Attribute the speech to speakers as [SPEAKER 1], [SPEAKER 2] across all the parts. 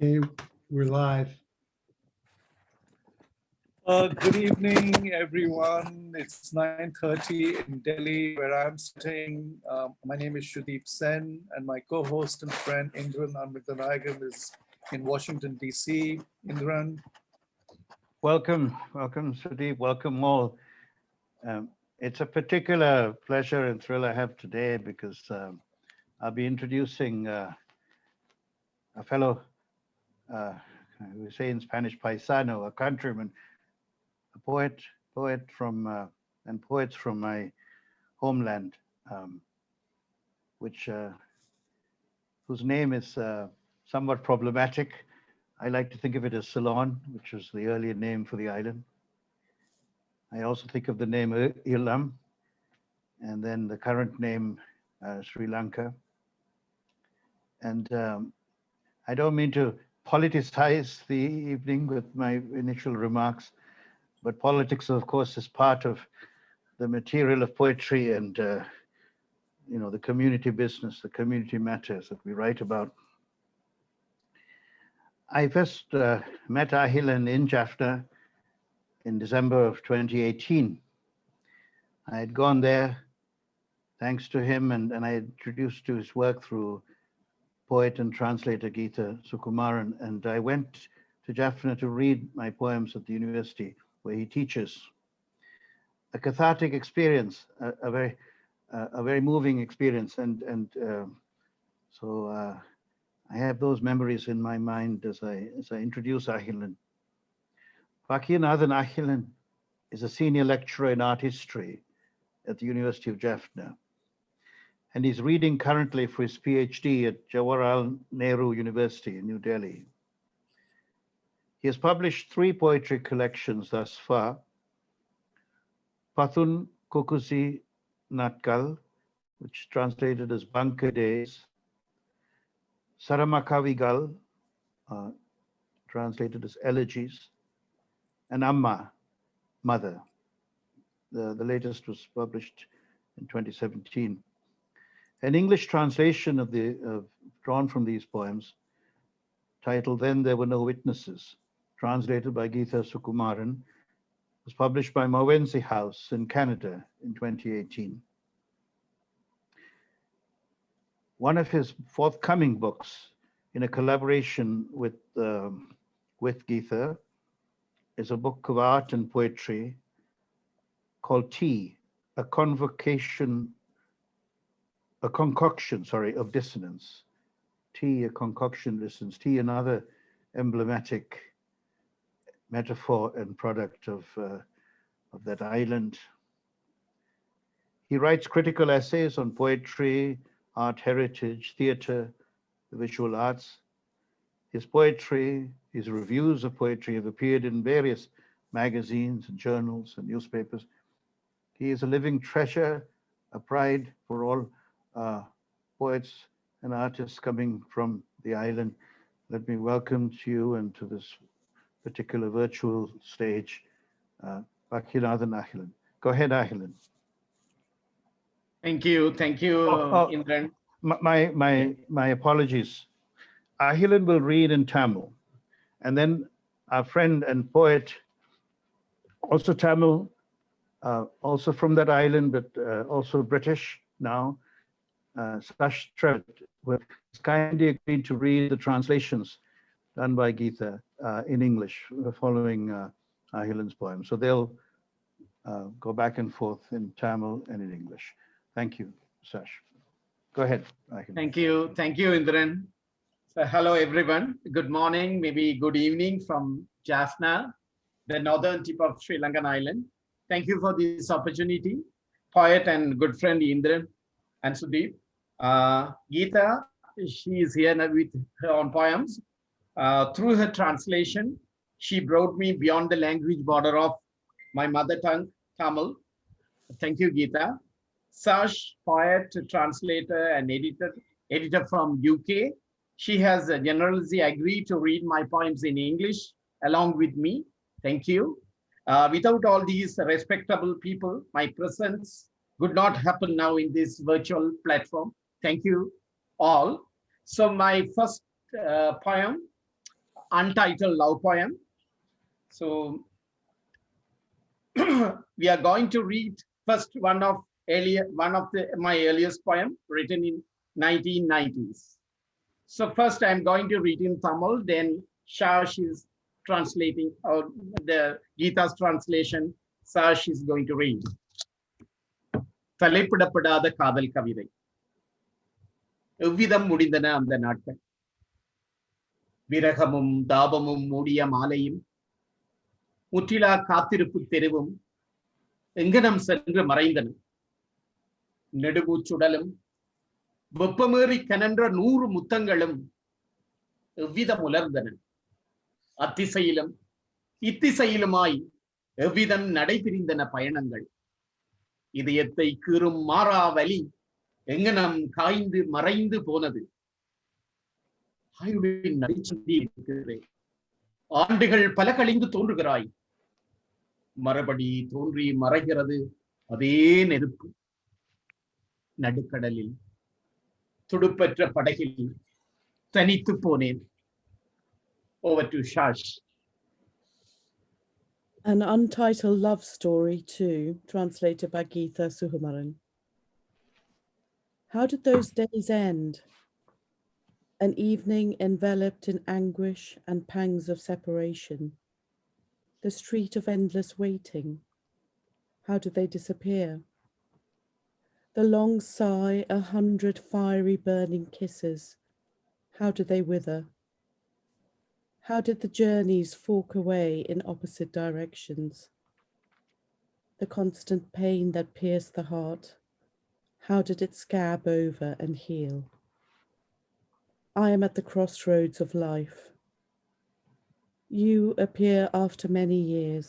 [SPEAKER 1] Okay, we're live.
[SPEAKER 2] Good evening, everyone. It's 9:30 in Delhi, where I'm sitting. My name is Sudeep Sen, and my co-host and friend Indran Amirthanayagam is in Washington, D.C. Indran.
[SPEAKER 3] Welcome, Sudeep. Welcome all. It's a particular pleasure and thrill I have today because I'll be introducing a fellow, we say in Spanish, paisano, a countryman, a poet from and poets from my homeland, whose name is somewhat problematic. I like to think of it as Ceylon, which was the earlier name for the island. I also think of the name Ilam, and then the current name Sri Lanka. And I don't mean to politicize the evening with my initial remarks, but politics, of course, is part of the material of poetry and the community business, the community matters that we write about. I first met Ahilan in Jaffna in December of 2018. I had gone there thanks to him, and I introduced to his work through poet and translator Geetha Sukumaran. And I went to Jaffna to read my poems at the university where he teaches. A cathartic experience, a very moving experience. And so I have those memories in my mind as I introduce Ahilan. Packiyanathan Ahilan is a senior lecturer in art history at the University of Jaffna. And he's reading currently for his PhD at Jawaharlal Nehru University in New Delhi. He has published 3 poetry collections thus far: Pathun Kukusi Natkal, which translated as Bunker Days; Saramakavigal, translated as Elegies; and Amma, Mother. The latest was published in 2017. An English translation drawn from these poems, titled Then There Were No Witnesses, translated by Geetha Sukumaran, was published by Mowensi House in Canada in 2018. One of his forthcoming books, in a collaboration with Geetha, is a book of art and poetry called Tea, a concoction of dissonance. Tea, a concoction of dissonance. Tea, another emblematic metaphor and product of that island. He writes critical essays on poetry, art heritage, theater, the visual arts. His poetry, his reviews of poetry have appeared in various magazines and journals and newspapers. He is a living treasure, a pride for all poets and artists coming from the island. Let me welcome to you and to this particular virtual stage, Packiyanathan Ahilan. Go ahead, Ahilan.
[SPEAKER 4] Thank you, Indran.
[SPEAKER 3] My apologies. Ahilan will read in Tamil, and then our friend and poet, also Tamil, also from that island, but also British now, Shash Travett, has kindly agreed to read the translations done by Geetha in English following Ahilan's poem. So they'll go back and forth in Tamil and in English. Thank you, Shash. Go ahead, Ahilan.
[SPEAKER 4] Thank you, Indran. So hello, everyone. Good morning, maybe good evening from Jaffna, the northern tip of Sri Lankan island. Thank you for this opportunity, poet and good friend Indran and Sudeep. Geetha, she is here with her own poems. Through her translation, she brought me beyond the language border of my mother tongue, Tamil. Thank you, Geetha. Shash, poet, translator, and editor from UK. She has generously agreed to read my poems in English along with me. Thank you. Without all these respectable people, my presence would not happen now in this virtual platform. Thank you all. So my first poem untitled love poem. So we are going to read first one of my earliest poem written in 1990s. So first I'm going to read in Tamil, then Shash is translating, or the Geetha's translation, Shash is going to read. தலைப்பிடப்படாத காதல் கவிதை. எவ்விதம் முடிந்தன அந்த நாட்கள். விரகமும் தாபமும் மூடிய மாலையும் முற்றிலா காத்திருப்பு தெருவும் எங்கனம் சென்று மறைந்தன. நெடுமூச்சுடலும் வெப்பமேறி கனன்ற 100 முத்தங்களும் எவ்விதம் உலர்ந்தன. அத்திசையிலும் இத்திசையிலுமாய் எவ்விதம் நடைபிரிந்தன பயணங்கள். இதயத்தை கீறும் மாறா வலி எங்கனம் காய்ந்து மறைந்து போனது. ஆயுளின் நடிச்சந்தி இருக்கிறேன். ஆண்டுகள் பல கழிந்து தோன்றுகிறாய். மறுபடி தோன்றி மறைகிறது அதே நெருப்பு. நடுக்கடலில் துடுப்பற்ற படகில் தனித்து போனேன். Over to Shash.
[SPEAKER 1] An untitled love story too, translated by Geetha Sukumaran. How did those days end? An evening enveloped in anguish and pangs of separation. The street of endless waiting. How did they disappear? The long sigh, 100 fiery burning kisses. How did they wither? How did the journeys fork away in opposite directions? The constant pain that pierced the heart, how did it scab over and heal? I am at the crossroads of life. You appear after many years.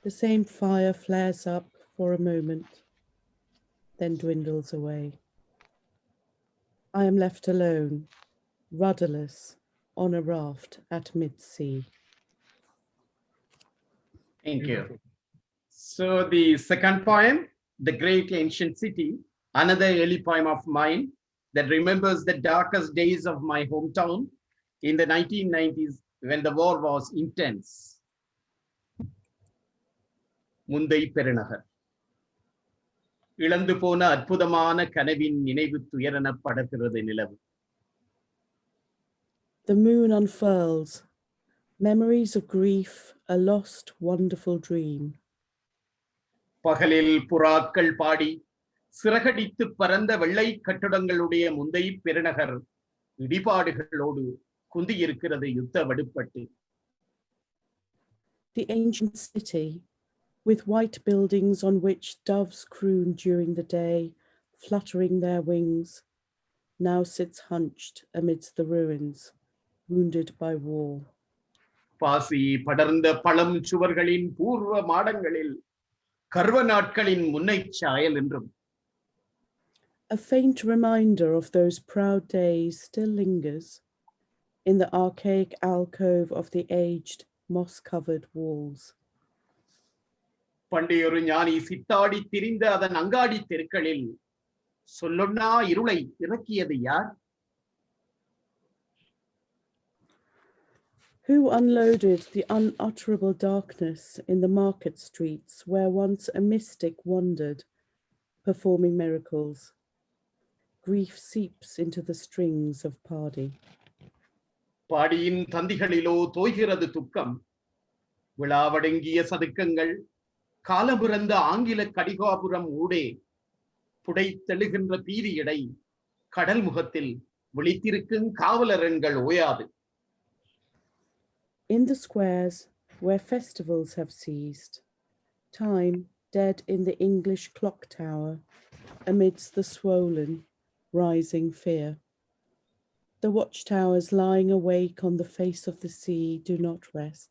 [SPEAKER 1] The same fire flares up for a moment, then dwindles away. I am left alone, rudderless, on a raft at mid-sea.
[SPEAKER 4] Thank you. So the second poem, The Great Ancient City, another early poem of mine that remembers the darkest days of my hometown in the 1990s when the war was intense. முந்தை பெருநகர். இழந்து போன அற்புதமான கனவின் நினைவு துயரென படர்கிறது நிலவு.
[SPEAKER 1] The moon unfurls, memories of grief, a lost, wonderful dream.
[SPEAKER 4] பகலில் புறாக்கள் பாடி சிறகடித்து பறந்த வெள்ளை கட்டடங்களுடைய முந்தை பெருநகர் இடிபாடுகளோடு குந்தியிருக்கிறது யுத்த வடுப்பட்டு.
[SPEAKER 1] The ancient city, with white buildings on which doves croon during the day, fluttering their wings, now sits hunched amidst the ruins, wounded by war.
[SPEAKER 4] பாசி படர்ந்த பழம் சுவர்களின் பூர்வ மாடங்களில் கர்வ நாட்களின் முன்னை சாயல் என்றும்.
[SPEAKER 1] A faint reminder of those proud days still lingers in the archaic alcove of the aged, moss-covered walls.
[SPEAKER 4] பண்டையொரு ஞானி சித்தாடி திரிந்த அதன் அங்காடி தெருக்களில் சொல்லொன்னா இருளை இறக்கியது யார்?
[SPEAKER 1] Who unloaded the unutterable darkness in the market streets where once a mystic wandered, performing miracles? Grief seeps into the strings of Padi.
[SPEAKER 4] பாடியின் தந்திகளிலோ தோய்கிறது துக்கம். விழாவடங்கிய சதுக்கங்கள் காலபிறந்த ஆங்கில கடிகாபுரம் ஊடே புடைத்தெழுகின்ற பீரியடை கடல் முகத்தில் விழித்திருக்கும் காவலரங்கள் ஓயாது.
[SPEAKER 1] In the squares where festivals have ceased, time dead in the English clock tower amidst the swollen, rising fear. The watchtowers lying awake on the face of the sea do not rest.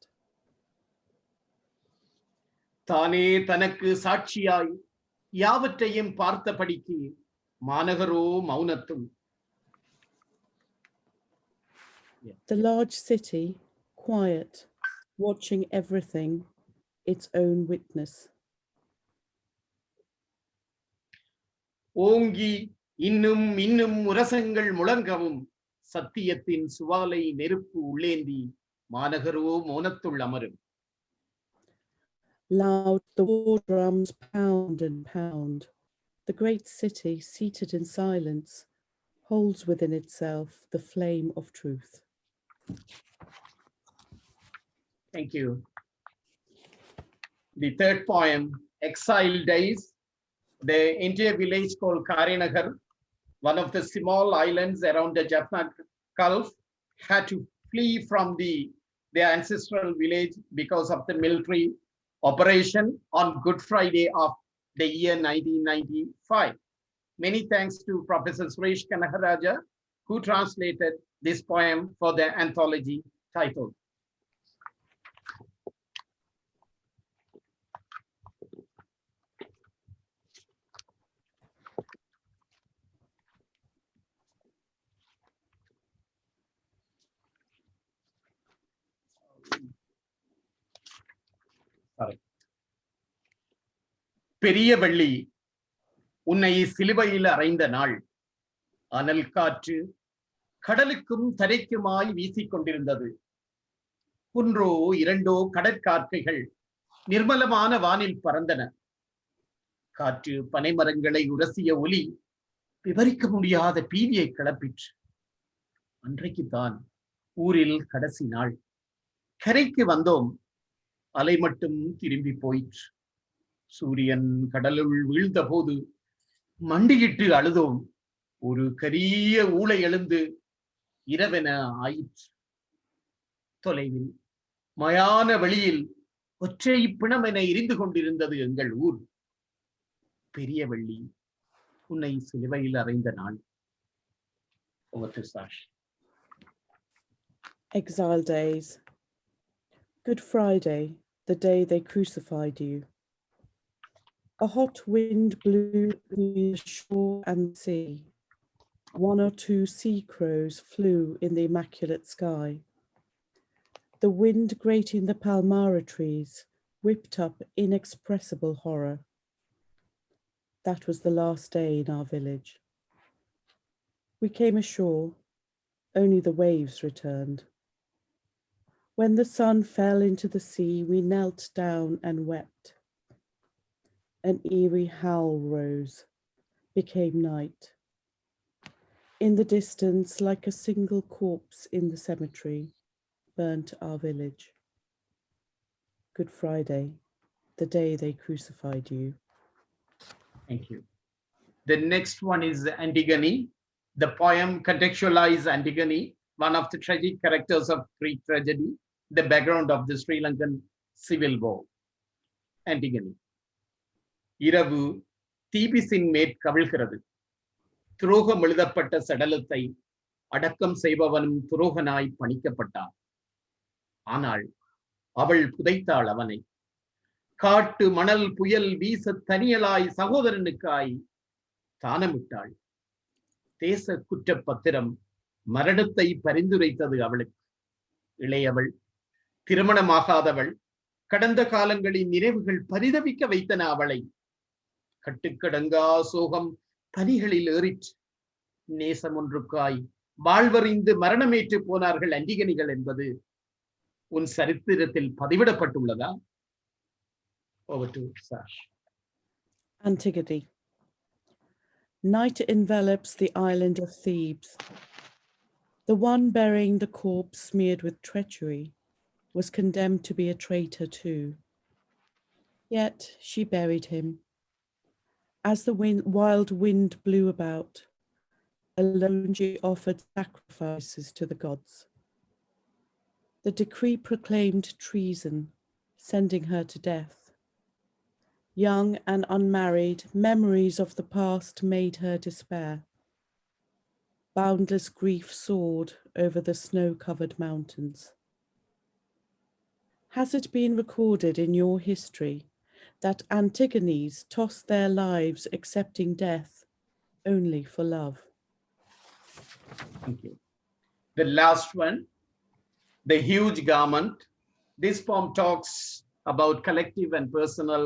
[SPEAKER 4] தானே தனக்கு சாட்சியாய் யாவற்றையும் பார்த்தபடிக்கு மாநகரோ மௌனத்தும்.
[SPEAKER 1] The large city, quiet, watching everything, its own witness.
[SPEAKER 4] ஓங்கி இன்னும் இன்னும் முரசங்கள் முழங்கவும் சத்தியத்தின் சுவாலை நெருப்பு உள்ளேந்தி மாநகரோ மோனத்துள் அமரும்.
[SPEAKER 1] Loud the war drums pound and pound. The great city, seated in silence, holds within itself the flame of truth.
[SPEAKER 4] Thank you. The third poem, Exile Days. The Indian village called Karinagar, one of the small islands around the Jaffna Gulf, had to flee from their ancestral village because of the military operation on Good Friday of the year 1995. Many thanks to Professor Suresh Kanaharaja, who translated this poem for the anthology title. பெரிய வெள்ளி உன்னை சிலுவையில் அறைந்த நாள், அனல் காற்று கடலுக்கும் தரைக்குமாய் வீசிக்கொண்டிருந்தது. ஒன்றோ இரண்டோ கடற்காற்றைகள் நிர்மலமான வானில் பறந்தன. காற்று பனைமரங்களை உரசிய ஒலி விவரிக்க முடியாத பீதியை கிளப்பிற்று. அன்றைக்குத்தான் ஊரில் கடைசி நாள். கரைக்கு வந்தோம், அலை மட்டும் திரும்பி போயிற்று. சூரியன் கடலுள் வீழ்ந்த போது மண்டியிட்டு அழுதோம். ஒரு கரிய ஊளை எழுந்து இரவென ஆயிற்று. தொலைவில் மயான வெளியில் ஒற்றை பிணமென எரிந்து கொண்டிருந்தது எங்கள் ஊர். பெரிய வெள்ளி உன்னை சிலுவையில் அறைந்த நாள். Over to Shash.
[SPEAKER 1] Exile Days. Good Friday, the day they crucified you. A hot wind blew between the shore and the sea. One or two sea crows flew in the immaculate sky. The wind grating the palmara trees whipped up inexpressible horror. That was the last day in our village. We came ashore, only the waves returned. When the sun fell into the sea, we knelt down and wept. An eerie howl rose, became night. In the distance, like a single corpse in the cemetery, burnt our village. Good Friday, the day they crucified you.
[SPEAKER 4] Thank you. The next one is Antigone. The poem contextualizes Antigone, one of the tragic characters of Greek tragedy, the background of the Sri Lankan civil war. Antigone. இரவு தீபிசின் மேற்கவிழ்கிறது. துரோகம் எழுதப்பட்ட சடலத்தை அடக்கம் செய்பவனும் துரோகனாய் பணிக்கப்பட்டான். ஆனால் அவள் புதைத்தாள் அவனை. காட்டு மணல் புயல் வீச தனியலாய் சகோதரனுக்காய் தானமிட்டாள். தேச குற்றப்பத்திரம் மரணத்தை பரிந்துரைத்தது அவளுக்கு. இளையவள், திருமணமாகாதவள், கடந்த காலங்களின் நினைவுகள் பரிதவிக்க வைத்தன அவளை. கட்டுக்கடங்கா சோகம் பனிகளில் ஏறிற்று. நேசம் ஒன்றுக்காய் வாழ்வறிந்து மரணமேற்று போனார்கள் அண்டிகனிகள் என்பது உன் சரித்திரத்தில் பதிவிடப்பட்டுள்ளதா? Over to Shash.
[SPEAKER 1] Antigone. Night envelops the island of Thebes. The one burying the corpse smeared with treachery was condemned to be a traitor too. Yet she buried him. As the wild wind blew about, alone she offered sacrifices to the gods. The decree proclaimed treason, sending her to death. Young and unmarried, memories of the past made her despair. Boundless grief soared over the snow-covered mountains. Has it been recorded in your history that Antigones tossed their lives accepting death only for love?
[SPEAKER 4] Thank you. The last one, the huge garment. This poem talks about collective and personal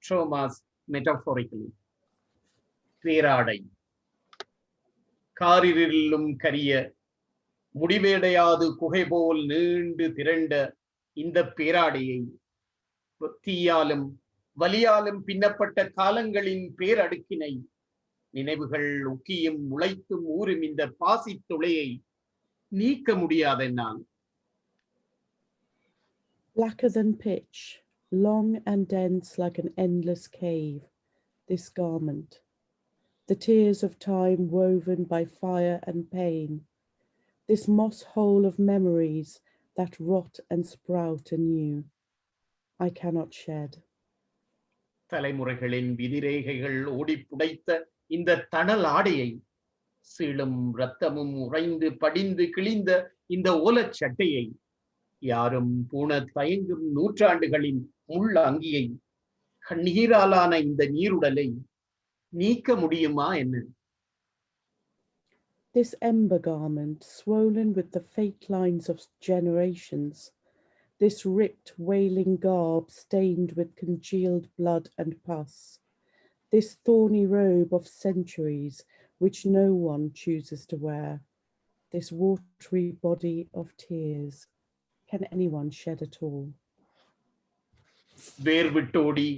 [SPEAKER 4] traumas metaphorically. பேராடை காரிருளும் கரிய முடிவேடையாது குகை போல் நீண்டு திரண்ட இந்த பேராடையை தீயாலும் வலியாலும் பின்னப்பட்ட காலங்களின் பேரடுக்கினை நினைவுகள் உக்கியும் முளைத்தும் ஊறும் இந்த பாசி துளையை நீக்க முடியாதென்னால்.
[SPEAKER 1] Blacker than pitch, long and dense like an endless cave, this garment, the tears of time woven by fire and pain, this moss hole of memories that rot and sprout anew, I cannot shed.
[SPEAKER 4] தலைமுறைகளின் விதிரேகைகள் ஓடி புடைத்த இந்த தணல் ஆடையை, சீளும் இரத்தமும் உறைந்து படிந்து கிழிந்த இந்த ஓலச் சட்டையை, யாரும் பூண தயங்கும் நூற்றாண்டுகளின் முள் அங்கியை, கண்ணீராலான இந்த நீருடலை நீக்க முடியுமா என்ன?
[SPEAKER 1] This ember garment, swollen with the fate lines of generations, this ripped, wailing garb stained with congealed blood and pus, this thorny robe of centuries which no one chooses to wear, this watery body of tears, can anyone shed at all?
[SPEAKER 4] வேர்விட்டோடி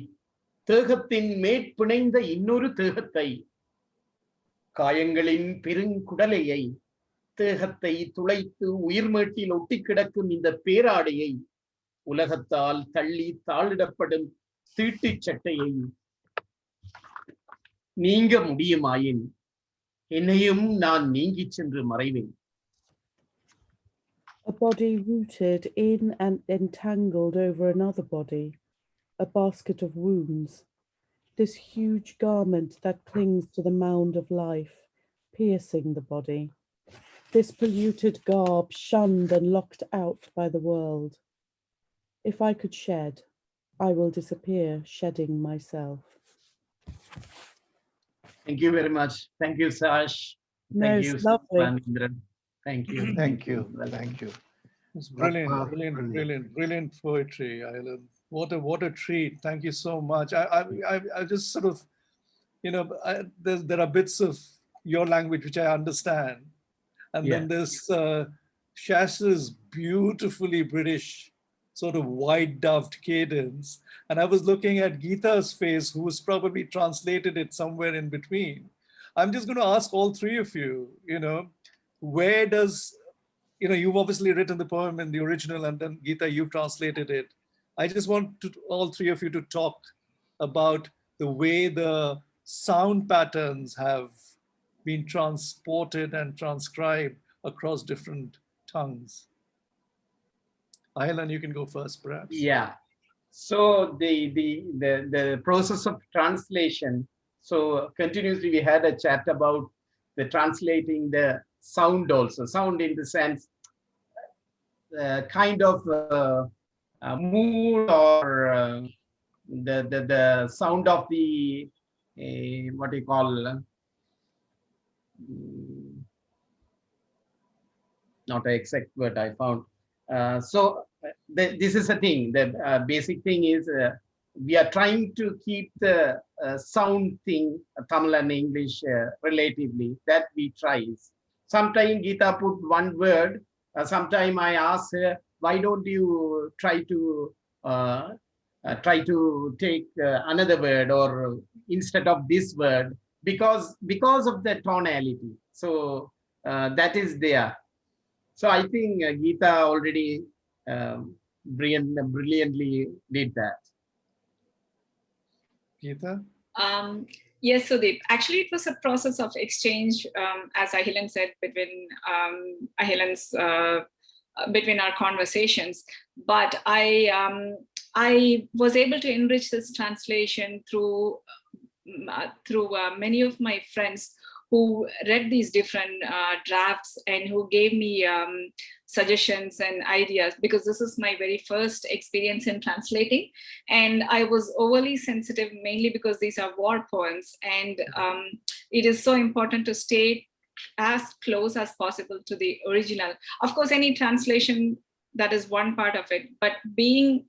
[SPEAKER 4] தேகத்தின் மேற்பிணைந்த இன்னொரு தேகத்தை, காயங்களின் பெருங்குடலையை, தேகத்தை துளைத்து உயிர்மேட்டில் ஒட்டி கிடக்கும் இந்த பேராடையை, உலகத்தால் தள்ளி தாளிடப்படும் தீட்டுச் சட்டையை நீங்க முடியுமாயின் என்னையும் நான் நீங்கிச் சென்று மறைவேன்.
[SPEAKER 1] A body rooted in and entangled over another body, a basket of wounds, this huge garment that clings to the mound of life, piercing the body, this polluted garb shunned and locked out by the world. If I could shed, I will disappear, shedding myself.
[SPEAKER 4] Thank you very much. Thank you, Shash.
[SPEAKER 1] No,
[SPEAKER 4] Thank you,
[SPEAKER 1] it's lovely.
[SPEAKER 4] Indran. Thank you.
[SPEAKER 3] Thank you. Thank you.
[SPEAKER 2] It's brilliant,
[SPEAKER 3] Wow,
[SPEAKER 2] brilliant,
[SPEAKER 3] brilliant.
[SPEAKER 2] brilliant, brilliant poetry, Ahilan. What a treat. Thank you so much. I just sort of, there are bits of your language which I understand. And then there's Shash's beautifully British sort of white-doved cadence. And I was looking at Geetha's face, who was probably translated it somewhere in between. I'm just going to ask all three of you, where does, you've obviously written the poem in the original, and then Geetha, you've translated it. I just want all three of you to talk about the way the sound patterns have been transported and transcribed across different tongues. Ahilan, you can go first, perhaps.
[SPEAKER 4] Yeah. So the process of translation. So continuously we had a chat about the translating the sound also. Sound in the sense, kind of mood or the sound of the what do you call? Not an exact word I found. So this is a thing. The basic thing is we are trying to keep the sound thing, Tamil and English, relatively. That we try. Sometimes Geetha put one word. Sometimes I ask her, why don't you try to take another word or instead of this word, because of the tonality. So that is there. So I think Geetha already brilliantly did that.
[SPEAKER 2] Geetha?
[SPEAKER 5] Yes, Sudeep. Actually, it was a process of exchange, as Ahilan said, between our conversations. But I was able to enrich this translation through many of my friends who read these different drafts and who gave me suggestions and ideas, because this is my very first experience in translating. And I was overly sensitive, mainly because these are war poems. And it is so important to stay as close as possible to the original. Of course, any translation, that is one part of it, but being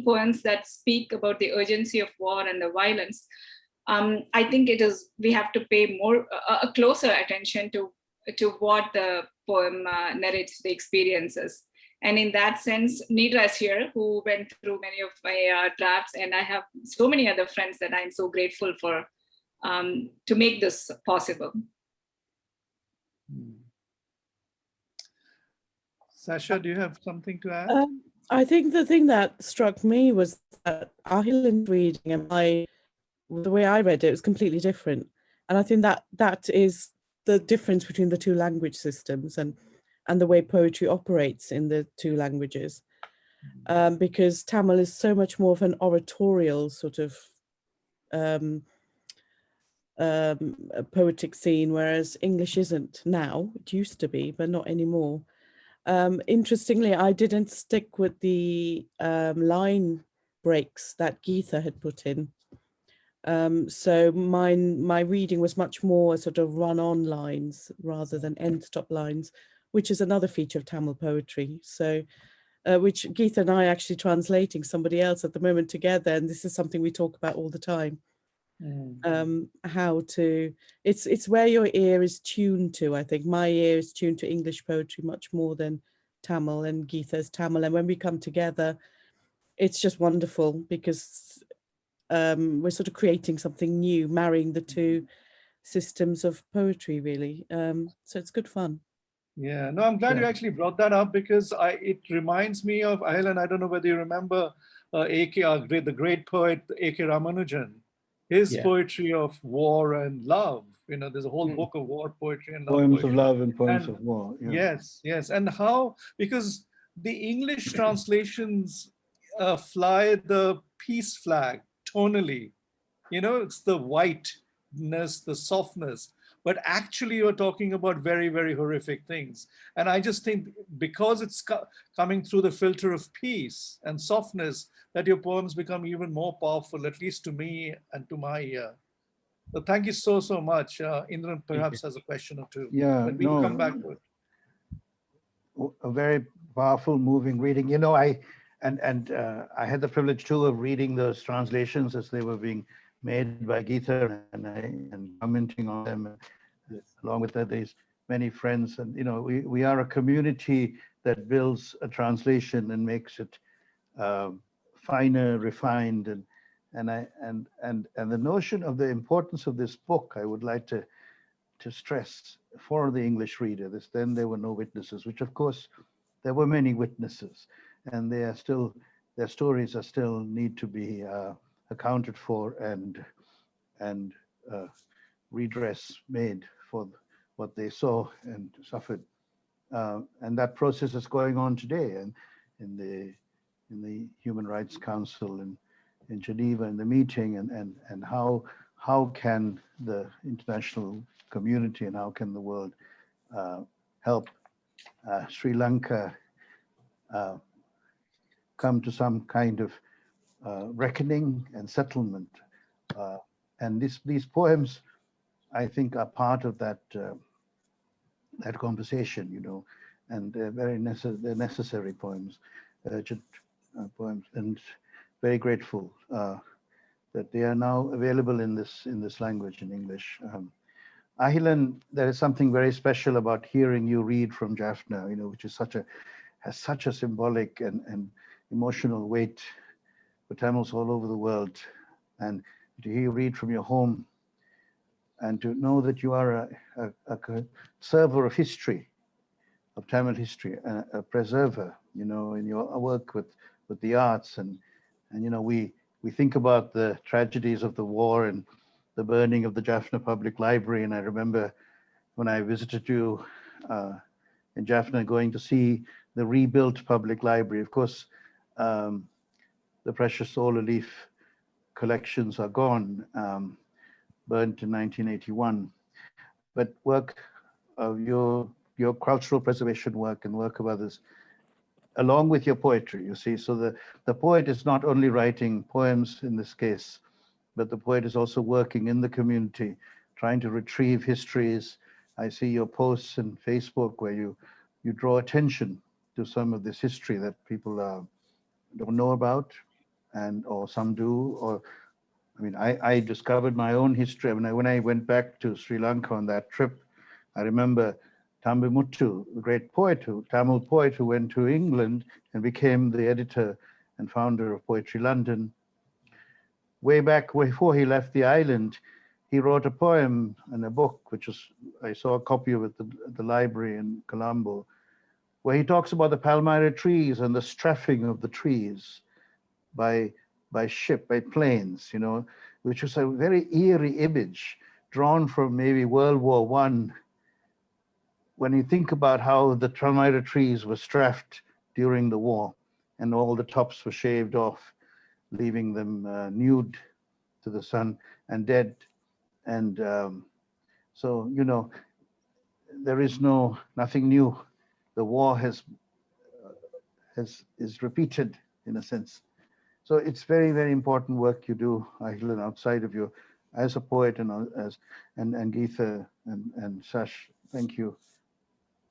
[SPEAKER 5] poems that speak about the urgency of war and the violence, I think we have to pay more, a closer attention to to what the poem narrates the experiences. And in that sense, Nidra is here, who went through many of my drafts, and I have so many other friends that I'm so grateful for to make this possible.
[SPEAKER 2] Sasha, do you have something to add?
[SPEAKER 1] I think the thing that struck me was that Ahilan's reading and the way I read it was completely different. And I think that is the difference between the two language systems and the way poetry operates in the two languages. Because Tamil is so much more of an oratorial sort of a poetic scene, whereas English isn't now. It used to be, but not anymore. Interestingly, I didn't stick with the line breaks that Geetha had put in. So my reading was much more sort of run-on lines rather than end-stop lines, which is another feature of Tamil poetry. So, which Geetha and I are actually translating somebody else at the moment together, and this is something we talk about all the time. How to, it's where your ear is tuned to. I think my ear is tuned to English poetry much more than Tamil, and Geetha's Tamil. And when we come together, it's just wonderful because we're sort of creating something new, marrying the two systems of poetry, really. So it's good fun.
[SPEAKER 2] Yeah, no, I'm glad you actually brought that up because it reminds me of Ahilan. I don't know whether you remember the great poet A.K. Ramanujan, his poetry of war and love. You know, there's a whole book of war poetry and love
[SPEAKER 3] Poems
[SPEAKER 2] poetry.
[SPEAKER 3] of love and poems of war. Yeah.
[SPEAKER 2] Yes, yes. And how, because the English translations fly the peace flag tonally. You know, it's the whiteness, the softness, but actually you're talking about very, very horrific things. And I just think because it's coming through the filter of peace and softness, that your poems become even more powerful, at least to me and to my ear. So thank you so, so much. Indran perhaps has a question or two.
[SPEAKER 3] Yeah,
[SPEAKER 2] but we can come back to it.
[SPEAKER 3] A very powerful, moving reading. You know, I had the privilege too of reading those translations as they were being made by Geetha and commenting on them, along with these many friends. And you know, we are a community that builds a translation and makes it finer, refined, and the notion of the importance of this book, I would like to stress for the English reader. Then there were no witnesses, which of course there were many witnesses, and their stories are still need to be accounted for and redress made for what they saw and suffered, and that process is going on today, and in the Human Rights Council and in Geneva, in the meeting, and how can the international community and how can the world help Sri Lanka come to some kind of reckoning and settlement. And these poems, I think, are part of that that conversation, you know, and they're they're necessary poems, urgent poems, and very grateful that they are now available in this language, in English. Ahilan, there is something very special about hearing you read from Jaffna, you know, which is has such a symbolic and emotional weight for Tamils all over the world. And to hear you read from your home and to know that you are a conserver of history, of Tamil history, a preserver, you know, in your work with the arts. And you know, we think about the tragedies of the war and the burning of the Jaffna Public Library. And I remember when I visited you in Jaffna, going to see the rebuilt public library. Of course, the precious solar leaf collections are gone, burnt in 1981. But work of your cultural preservation work and work of others, along with your poetry, you see. So the poet is not only writing poems in this case, but the poet is also working in the community, trying to retrieve histories. I see your posts in Facebook where you draw attention to some of this history that people don't know about, or some do. Or I mean, I discovered my own history. I mean, when I went back to Sri Lanka on that trip, I remember Thambimuttu, the great poet, Tamil poet who went to England and became the editor and founder of Poetry London. Way back before he left the island, he wrote a poem and a book, which was, I saw a copy of it at the library in Colombo, where he talks about the Palmyra trees and the strafing of the trees by ship, by planes, you know, which was a very eerie image drawn from maybe World War I. When you think about how the Palmyra trees were strafed during the war and all the tops were shaved off, leaving them nude to the sun and dead. And so, you know, there is nothing new. The war is repeated in a sense. So it's very, very important work you do, Ahilan, outside of you as a poet and Geetha and Shash. Thank you.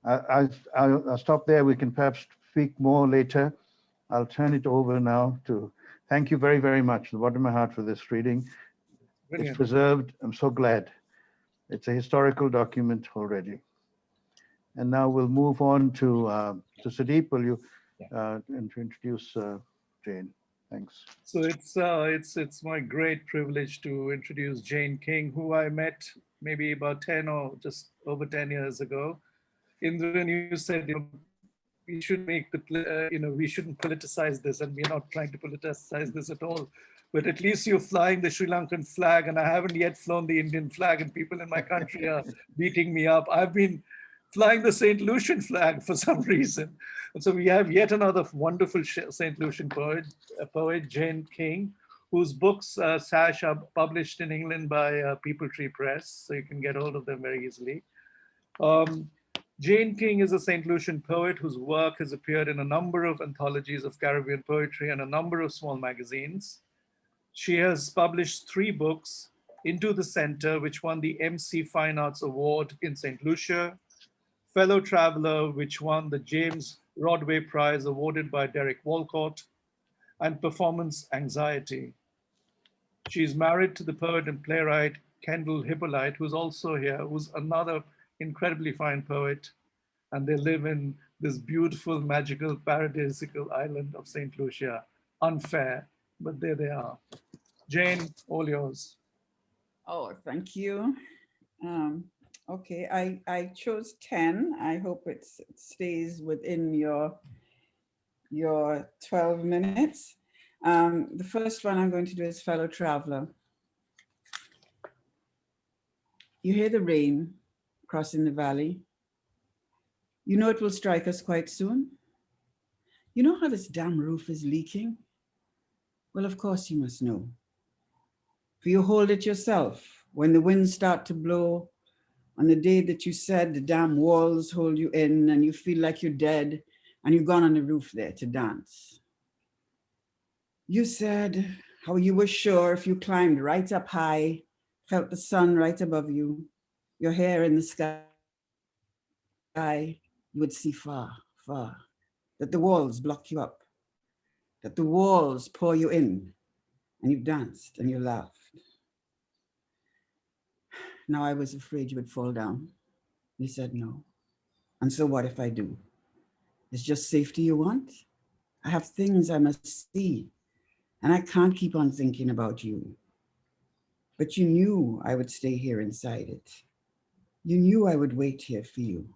[SPEAKER 3] I'll stop there. We can perhaps speak more later. I'll turn it over now to, thank you very, very much, from the bottom of my heart, for this reading.
[SPEAKER 2] Brilliant.
[SPEAKER 3] It's preserved. I'm so glad. It's a historical document already. And now we'll move on to Sudeep. Will you introduce Jane? Thanks.
[SPEAKER 2] So it's my great privilege to introduce Jane King, who I met maybe about 10 or just over 10 years ago. Indran, you said, we should make we shouldn't politicize this, and we're not trying to politicize this at all. But at least you're flying the Sri Lankan flag, and I haven't yet flown the Indian flag, and people in my country are beating me up. I've been flying the St. Lucian flag for some reason. And so we have yet another wonderful St. Lucian poet, Jane King, whose books, Shash, are published in England by People Tree Press, so you can get hold of them very easily. Jane King is a St. Lucian poet whose work has appeared in a number of anthologies of Caribbean poetry and a number of small magazines. She has published 3 books, Into the Center, which won the MC Fine Arts Award in St. Lucia, Fellow Traveler, which won the James Rodway Prize awarded by Derek Walcott, and Performance Anxiety. She's married to the poet and playwright Kendall Hippolyte, who's also here, who's another incredibly fine poet, and they live in this beautiful, magical, paradisical island of St. Lucia. Unfair, but there they are. Jane, all yours.
[SPEAKER 6] Oh, thank you. Okay, I chose 10. I hope it stays within your 12 minutes. The first one I'm going to do is Fellow Traveler. You hear the rain crossing the valley. You know it will strike us quite soon. You know how this damn roof is leaking? Well, of course you must know. For you hold it yourself when the winds start to blow, on the day that you said the damn walls hold you in and you feel like you're dead and you've gone on the roof there to dance. You said how you were sure if you climbed right up high, felt the sun right above you, your hair in the sky, you would see far, far, that the walls block you up, that the walls pour you in, and you danced and you laughed. Now I was afraid you would fall down. You said no. And so what if I do? It's just safety you want? I have things I must see, and I can't keep on thinking about you. But you knew I would stay here inside it. You knew I would wait here for you.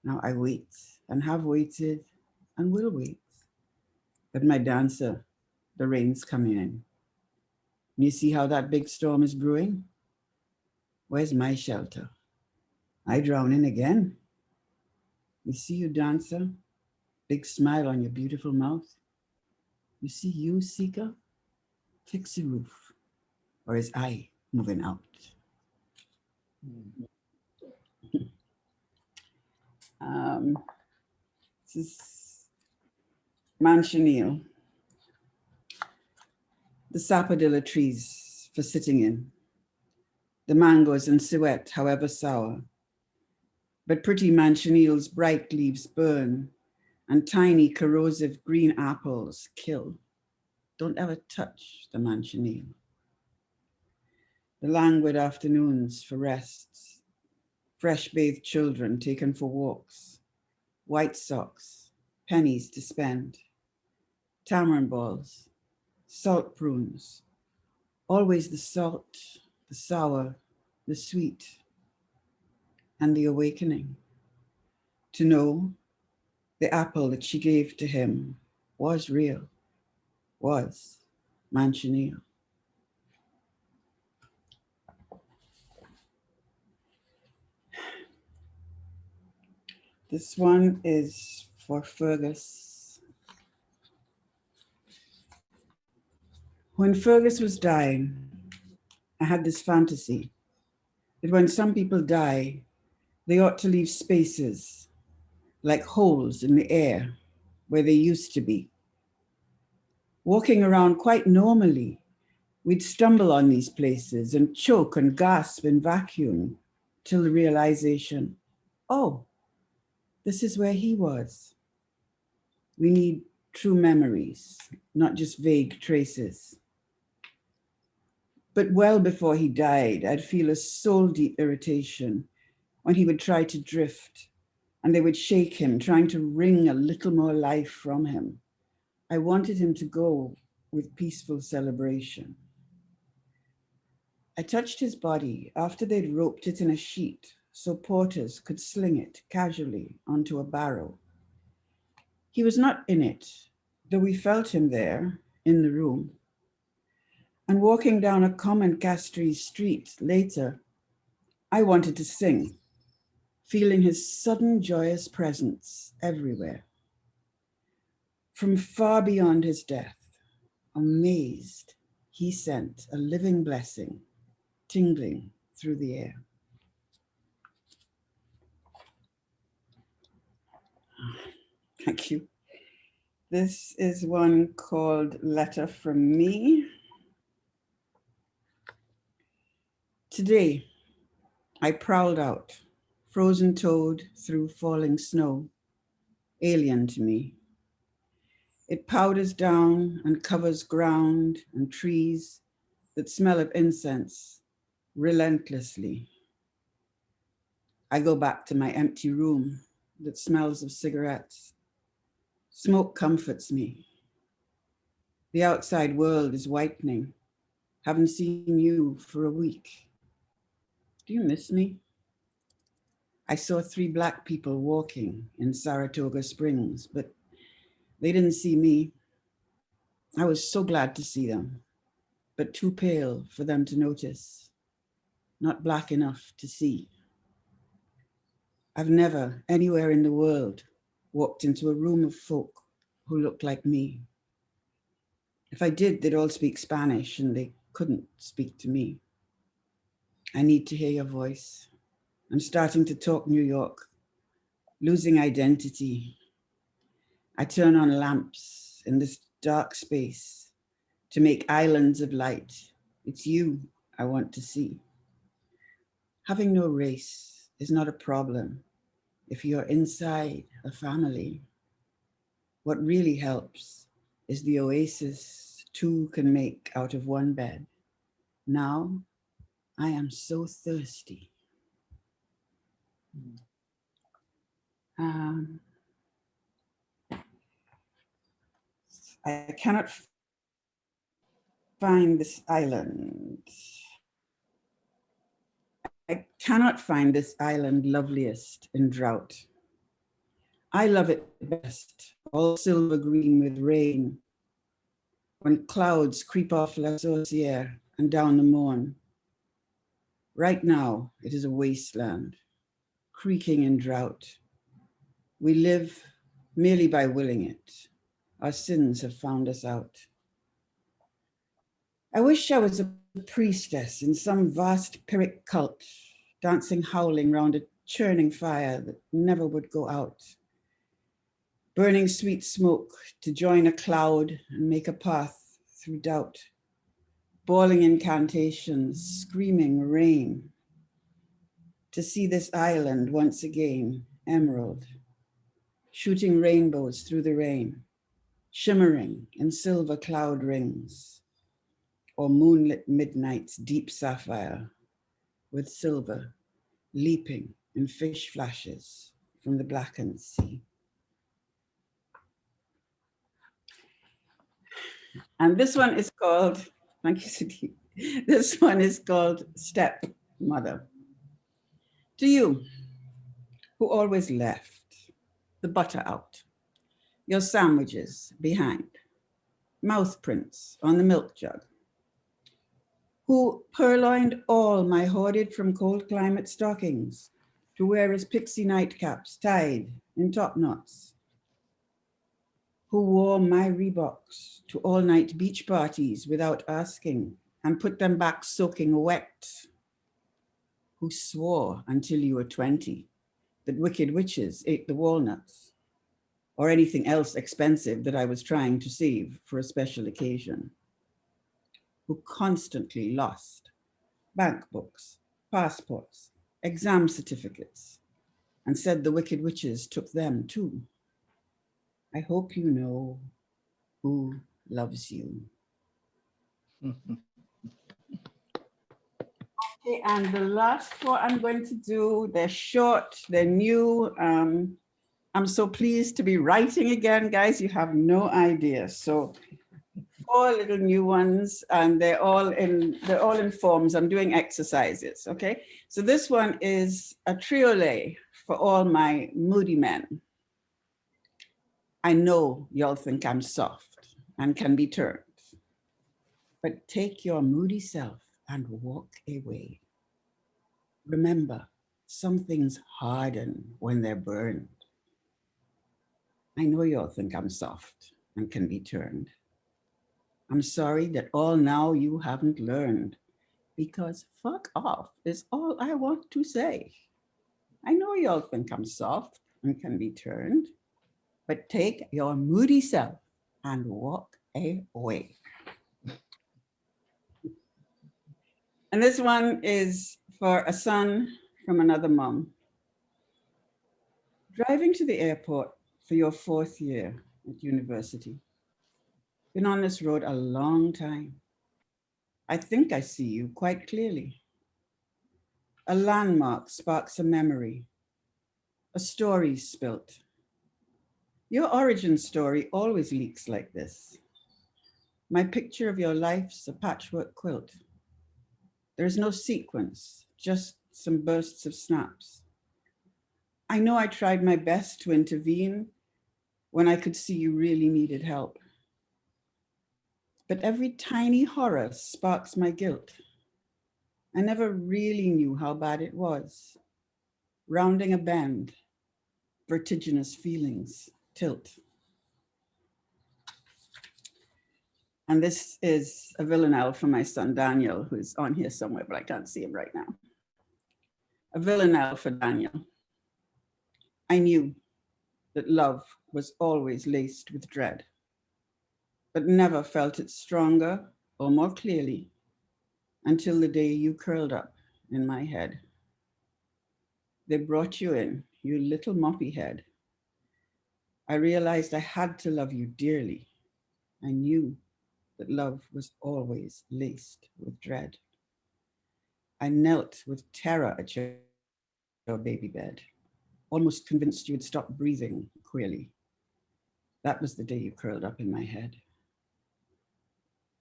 [SPEAKER 6] Now I wait and have waited and will wait. But my dancer, the rain's coming in. You see how that big storm is brewing? Where's my shelter? I drown in again. You see you, dancer, big smile on your beautiful mouth. You see you, seeker, fix the roof, or is I moving out? This is Manchineel. The sapodilla trees for sitting in. The mangoes and suet, however sour. But pretty Manchineel's bright leaves burn and tiny corrosive green apples kill. Don't ever touch the Manchineel. The languid afternoons for rest, fresh-bathed children taken for walks, white socks, pennies to spend, tamarind balls, salt prunes, always the salt, the sour, the sweet, and the awakening. To know the apple that she gave to him was real, was Manchineal. This one is for Fergus. When Fergus was dying, I had this fantasy that when some people die, they ought to leave spaces like holes in the air where they used to be. Walking around quite normally, we'd stumble on these places and choke and gasp and vacuum till the realization, oh, this is where he was. We need true memories, not just vague traces. But well before he died, I'd feel a soul-deep irritation when he would try to drift and they would shake him, trying to wring a little more life from him. I wanted him to go with peaceful celebration. I touched his body after they'd roped it in a sheet so porters could sling it casually onto a barrow. He was not in it, though we felt him there in the room. And walking down a common Castries street later, I wanted to sing, feeling his sudden joyous presence everywhere. From far beyond his death, amazed, he sent a living blessing, tingling through the air. Thank you. This is one called Letter from Me. Today, I prowled out, frozen-toed through falling snow, alien to me. It powders down and covers ground and trees that smell of incense relentlessly. I go back to my empty room that smells of cigarettes. Smoke comforts me. The outside world is whitening. Haven't seen you for a week. Do you miss me? I saw 3 Black people walking in Saratoga Springs, but they didn't see me. I was so glad to see them, but too pale for them to notice, not Black enough to see. I've never, anywhere in the world, walked into a room of folk who looked like me. If I did, they'd all speak Spanish and they couldn't speak to me. I need to hear your voice. I'm starting to talk New York, losing identity. I turn on lamps in this dark space to make islands of light. It's you I want to see. Having no race is not a problem if you're inside a family. What really helps is the oasis 2 can make out of 1 bed. Now I am so thirsty. I cannot find this island. I cannot find this island loveliest in drought. I love it best, all silver green with rain, when clouds creep off La Saucière and down the Morne. Right now, it is a wasteland, creaking in drought. We live merely by willing it. Our sins have found us out. I wish I was a priestess in some vast Pyrrhic cult, dancing howling round a churning fire that never would go out, burning sweet smoke to join a cloud and make a path through doubt, bawling incantations, screaming rain, to see this island once again, emerald, shooting rainbows through the rain, shimmering in silver cloud rings, or moonlit midnight's deep sapphire with silver leaping in fish flashes from the blackened sea. And this one is called, thank you, Sudeep. This one is called Stepmother. To you, who always left the butter out, your sandwiches behind, mouth prints on the milk jug, who purloined all my hoarded from cold climate stockings to wear as pixie nightcaps tied in top knots, who wore my Reeboks to all-night beach parties without asking and put them back soaking wet, who swore until you were 20 that wicked witches ate the walnuts or anything else expensive that I was trying to save for a special occasion, who constantly lost bank books, passports, exam certificates, and said the wicked witches took them too. I hope you know who loves you. Okay, and the last four I'm going to do, they're short, they're new. I'm so pleased to be writing again, guys. You have no idea. So 4 little new ones, and they're all in forms. I'm doing exercises, okay? So this one is a triolet for all my moody men. I know y'all think I'm soft and can be turned, but take your moody self and walk away. Remember, some things harden when they're burned. I know y'all think I'm soft and can be turned. I'm sorry that all now you haven't learned, because fuck off is all I want to say. I know y'all think I'm soft and can be turned, but take your moody self and walk away. And this one is for a son from another mom. Driving to the airport for your 4th year at university. Been on this road a long time. I think I see you quite clearly. A landmark sparks a memory, a story spilt. Your origin story always leaks like this. My picture of your life's a patchwork quilt. There's no sequence, just some bursts of snaps. I know I tried my best to intervene when I could see you really needed help. But every tiny horror sparks my guilt. I never really knew how bad it was. Rounding a bend, vertiginous feelings tilt. And this is a villanelle for my son, Daniel, who's on here somewhere, but I can't see him right now. A villanelle for Daniel. I knew that love was always laced with dread, but never felt it stronger or more clearly until the day you curled up in my head. They brought you in, you little moppy head. I realized I had to love you dearly. I knew that love was always laced with dread. I knelt with terror at your baby bed, almost convinced you would stop breathing queerly. That was the day you curled up in my head.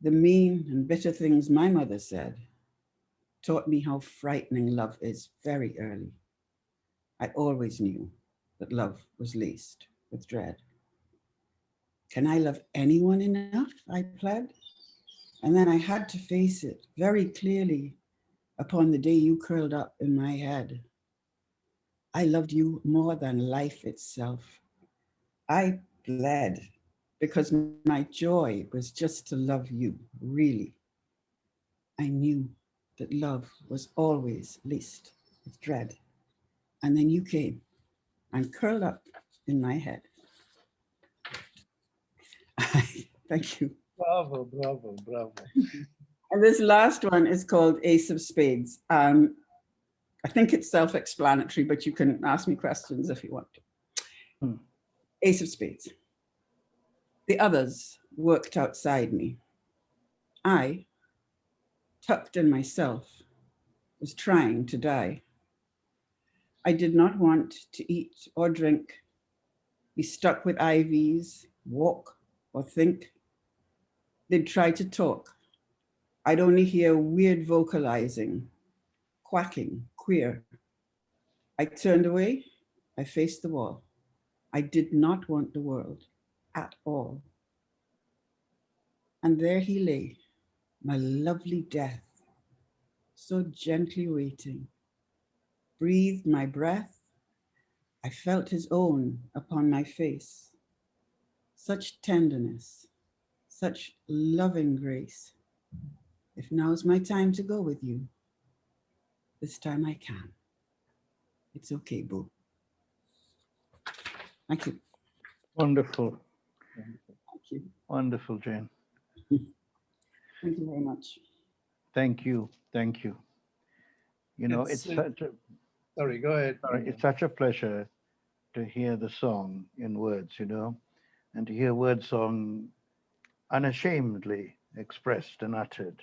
[SPEAKER 6] The mean and bitter things my mother said taught me how frightening love is very early. I always knew that love was laced with dread. Can I love anyone enough? I pled. And then I had to face it very clearly upon the day you curled up in my head. I loved you more than life itself. I bled because my joy was just to love you, really. I knew that love was always laced with dread. And then you came and curled up in my head. Thank you.
[SPEAKER 2] Bravo, bravo, bravo.
[SPEAKER 6] And this last one is called Ace of Spades. I think it's self-explanatory, but you can ask me questions if you want to. Ace of Spades. The others worked outside me. I, tucked in myself, was trying to die. I did not want to eat or drink, be stuck with IVs, walk or think. They'd try to talk. I'd only hear weird vocalizing, quacking, queer. I turned away, I faced the wall. I did not want the world at all. And there he lay, my lovely death, so gently waiting. Breathed my breath, I felt his own upon my face. Such tenderness, such loving grace. If now's my time to go with you, this time I can. It's okay, boo. Thank you.
[SPEAKER 3] Wonderful.
[SPEAKER 6] Thank you.
[SPEAKER 3] Wonderful, Jane.
[SPEAKER 6] Thank you very much.
[SPEAKER 3] Thank you. Thank you. You know, it's such a,
[SPEAKER 2] Sorry, go ahead.
[SPEAKER 3] sorry, it's such a pleasure to hear the song in words, you know, and to hear word song unashamedly expressed and uttered.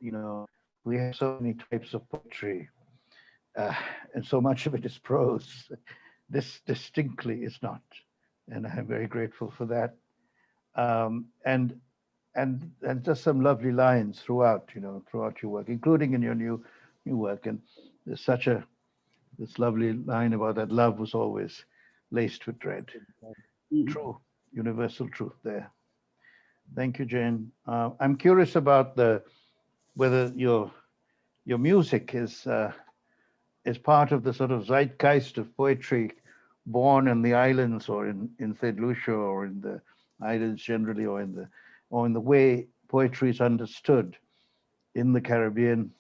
[SPEAKER 3] You know, we have so many types of poetry, and so much of it is prose. This distinctly is not, and I'm very grateful for that. And just some lovely lines throughout, you know, throughout your work, including in your new work. And there's such a this lovely line about that love was always laced with dread. True, universal truth there. Thank you, Jane. I'm curious about whether your music is part of the sort of zeitgeist of poetry born in the islands or in St. Lucia or in the islands generally, or in the way poetry is understood in the Caribbean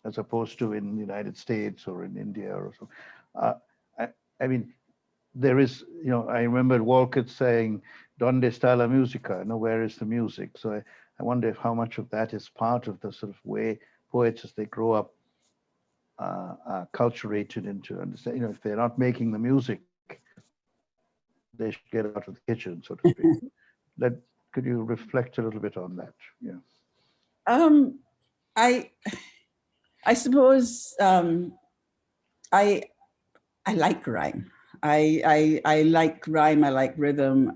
[SPEAKER 3] as opposed to in the United States or in India or so. I mean, there is, you know, I remember Walcott saying, "Donde está la música?" You know, where is the music? So I wonder if how much of that is part of the sort of way poets, as they grow up, are acculturated into understand. You know, if they're not making the music, they should get out of the kitchen, so to speak. Could you reflect a little bit on that? Yeah.
[SPEAKER 6] I suppose I like rhyme. I like rhyme. I like rhythm.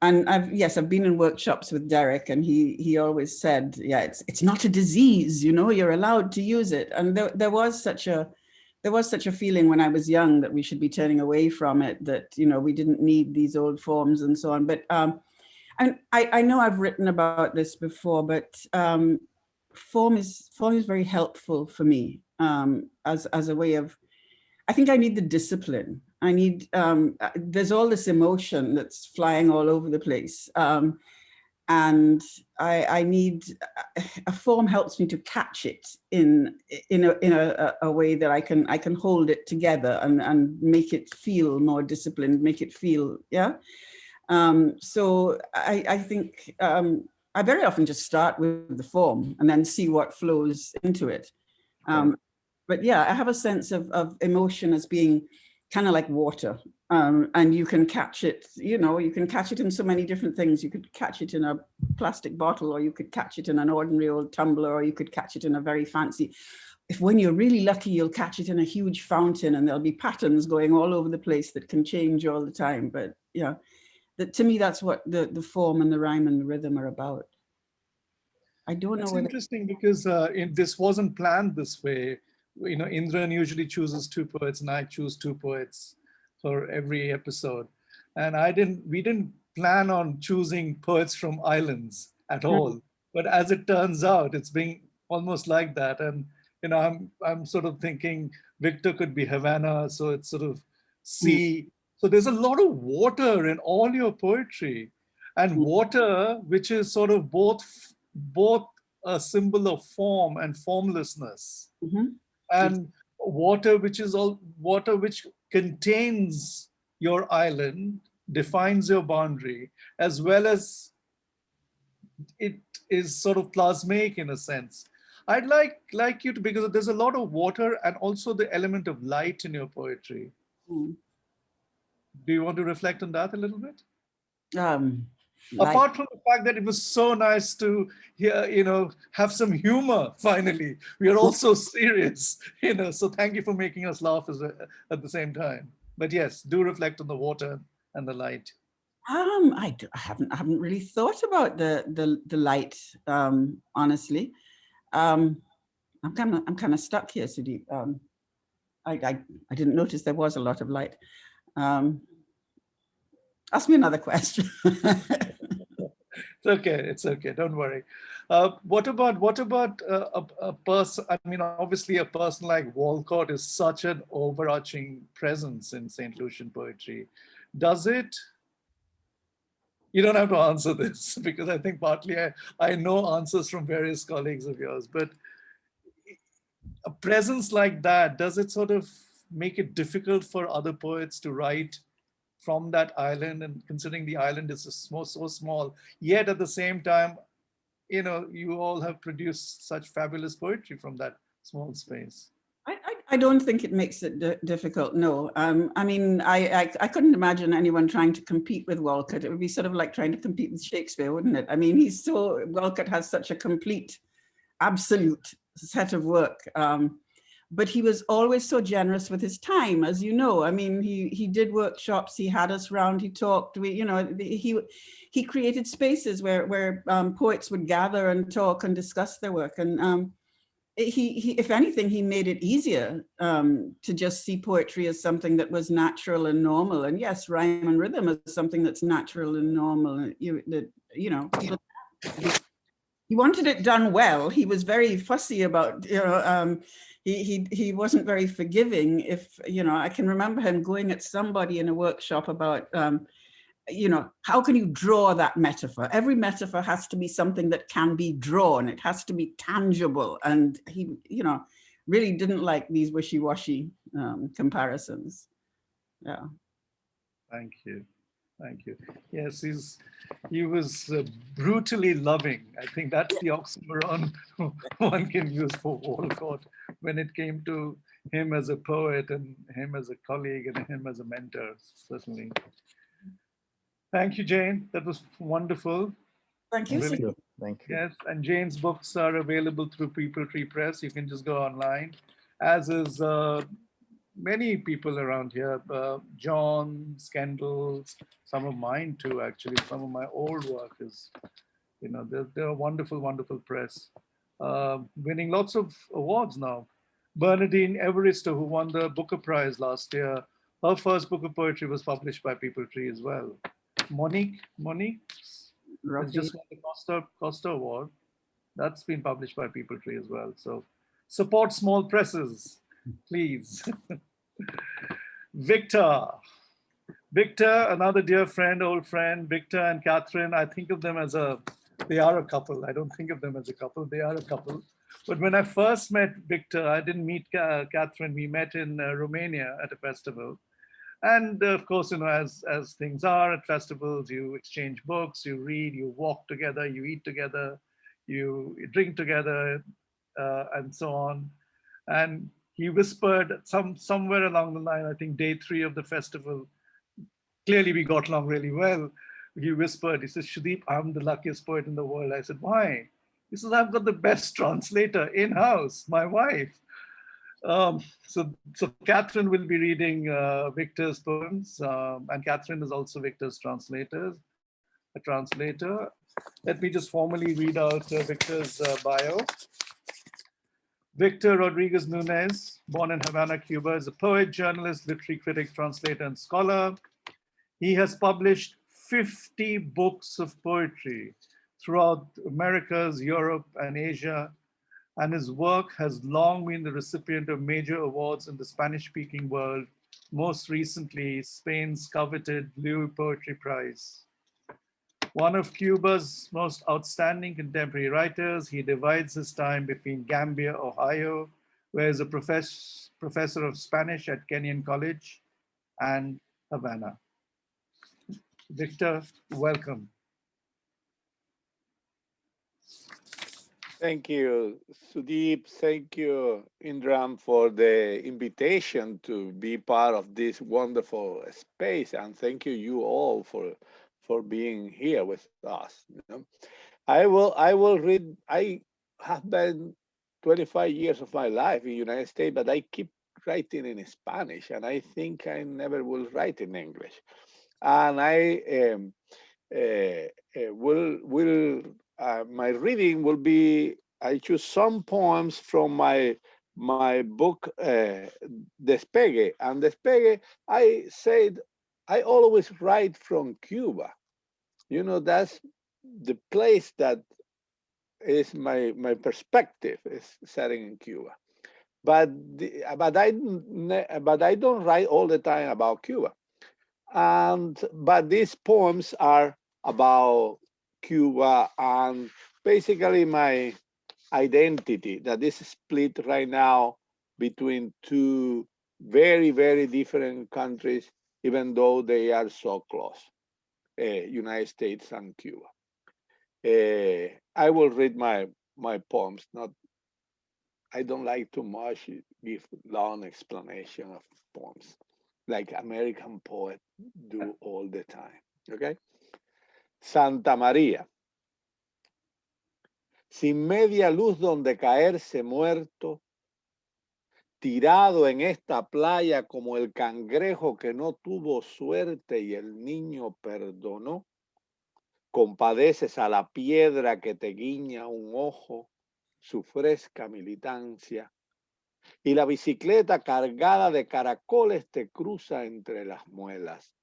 [SPEAKER 6] And I've been in workshops with Derek, and he always said, yeah, it's not a disease, you know, you're allowed to use it. And there was such a feeling when I was young that we should be turning away from it, that, you know, we didn't need these old forms and so on. But and I know I've written about this before, but form is very helpful for me as a way of, I think I need the discipline. I need, there's all this emotion that's flying all over the place. And I need, a form helps me to catch it in a way that I can hold it together and make it feel more disciplined, make it feel, yeah. So I think I very often just start with the form and then see what flows into it. But yeah, I have a sense of emotion as being kind of like water, and you can catch it, you know, you can catch it in so many different things. You could catch it in a plastic bottle, or you could catch it in an ordinary old tumbler, or you could catch it in a very fancy, when you're really lucky, you'll catch it in a huge fountain, and there'll be patterns going all over the place that can change all the time. But yeah, to me, that's what the form and the rhyme and the rhythm are about. I don't know.
[SPEAKER 2] It's interesting because this wasn't planned this way. You know, Indran usually chooses 2 poets, and I choose 2 poets for every episode. And we didn't plan on choosing poets from islands at all. But as it turns out, it's been almost like that. And, you know, I'm sort of thinking Victor could be Havana, so it's sort of sea. So there's a lot of water in all your poetry, and water, which is sort of both a symbol of form and formlessness. And water, which is all water, which contains your island, defines your boundary, as well as it is sort of plasmic in a sense. I'd like you to, because there's a lot of water and also the element of light in your poetry. Do you want to reflect on that a little bit? Apart from the fact that it was so nice to hear, have some humor finally. We are also serious, so thank you for making us laugh at the same time. But yes, do reflect on the water and the light.
[SPEAKER 6] I haven't really thought about the light, honestly. I'm kind of stuck here, Sudeep. I didn't notice there was a lot of light. Ask me another question.
[SPEAKER 2] It's okay. Don't worry. What about a person? I mean, obviously, a person like Walcott is such an overarching presence in St. Lucian poetry. Does it? You don't have to answer this because I think partly I know answers from various colleagues of yours, but a presence like that, does it sort of make it difficult for other poets to write from that island? And considering the island is so small, yet at the same time, you all have produced such fabulous poetry from that small space.
[SPEAKER 6] I don't think it makes it difficult, no. I mean, I couldn't imagine anyone trying to compete with Walcott. It would be sort of like trying to compete with Shakespeare, wouldn't it? I mean, Walcott has such a complete, absolute set of work. But he was always so generous with his time, as you know. I mean, he did workshops, he had us round, he talked, he created spaces where poets would gather and talk and discuss their work. And he if anything, he made it easier to just see poetry as something that was natural and normal. And yes, rhyme and rhythm is something that's natural and normal. He wanted it done well. He was very fussy about, he wasn't very forgiving. If, I can remember him going at somebody in a workshop about, how can you draw that metaphor? Every metaphor has to be something that can be drawn. It has to be tangible. And he, really didn't like these wishy-washy comparisons. Yeah.
[SPEAKER 2] Thank you. Thank you. Yes, he was brutally loving. I think that's the oxymoron one can use for Walcott when it came to him as a poet and him as a colleague and him as a mentor, certainly. Thank you, Jane. That was wonderful.
[SPEAKER 6] Thank you.
[SPEAKER 3] Thank you. Thank you.
[SPEAKER 2] Yes, and Jane's books are available through People Tree Press. You can just go online, as is many people around here. John's, Kendall's, some of mine too, actually. Some of my old work is, they're a wonderful, wonderful press. Winning lots of awards now. Bernadine Evaristo, who won the Booker Prize last year, her first book of poetry was published by People Tree as well. Monique has just won the Costa Award. That's been published by People Tree as well. So support small presses, please. Victor, another dear friend, old friend, Victor and Katherine, I think of them as they are a couple. I don't think of them as a couple, they are a couple. But when I first met Victor, I didn't meet Katherine. We met in Romania at a festival. And of course, as things are at festivals, you exchange books, you read, you walk together, you eat together, you drink together, and so on. And he whispered somewhere along the line, I think day 3 of the festival, clearly we got along really well. He whispered, he says, Sudeep, I'm the luckiest poet in the world. I said, why? He says, I've got the best translator in-house, my wife. So Katherine will be reading Victor's poems, and Katherine is also Victor's translator. Let me just formally read out Victor's bio. Victor Rodriguez Nuñez, born in Havana, Cuba, is a poet, journalist, literary critic, translator, and scholar. He has published 50 books of poetry throughout Americas, Europe, and Asia, and his work has long been the recipient of major awards in the Spanish-speaking world, most recently Spain's coveted Louis Poetry Prize. One of Cuba's most outstanding contemporary writers, he divides his time between Gambia, Ohio, where he's a professor of Spanish at Kenyon College, and Havana. Victor, welcome.
[SPEAKER 7] Thank you, Sudeep. Thank you, Indran, for the invitation to be part of this wonderful space. And thank you all for for being here with us. You know? I will read. I have been 25 years of my life in the United States, but I keep writing in Spanish, and I think I never will write in English. And I will my reading will be. I choose some poems from my book Despegue, and Despegue. I said I always write from Cuba. You know, that's the place that is my perspective is setting in Cuba. But I don't write all the time about Cuba. But these poems are about Cuba and basically my identity that is split right now between two very, very different countries, even though they are so close, United States and Cuba. I will read my poems. Not, I don't like too much give long explanation of poems, like American poets do all the time. Okay. Santa María. Sin media luz donde caerse muerto, tirado en esta playa como el cangrejo que no tuvo suerte y el niño perdonó, compadeces a la piedra que te guiña un ojo, su fresca militancia, y la bicicleta cargada de caracoles te cruza entre las muelas.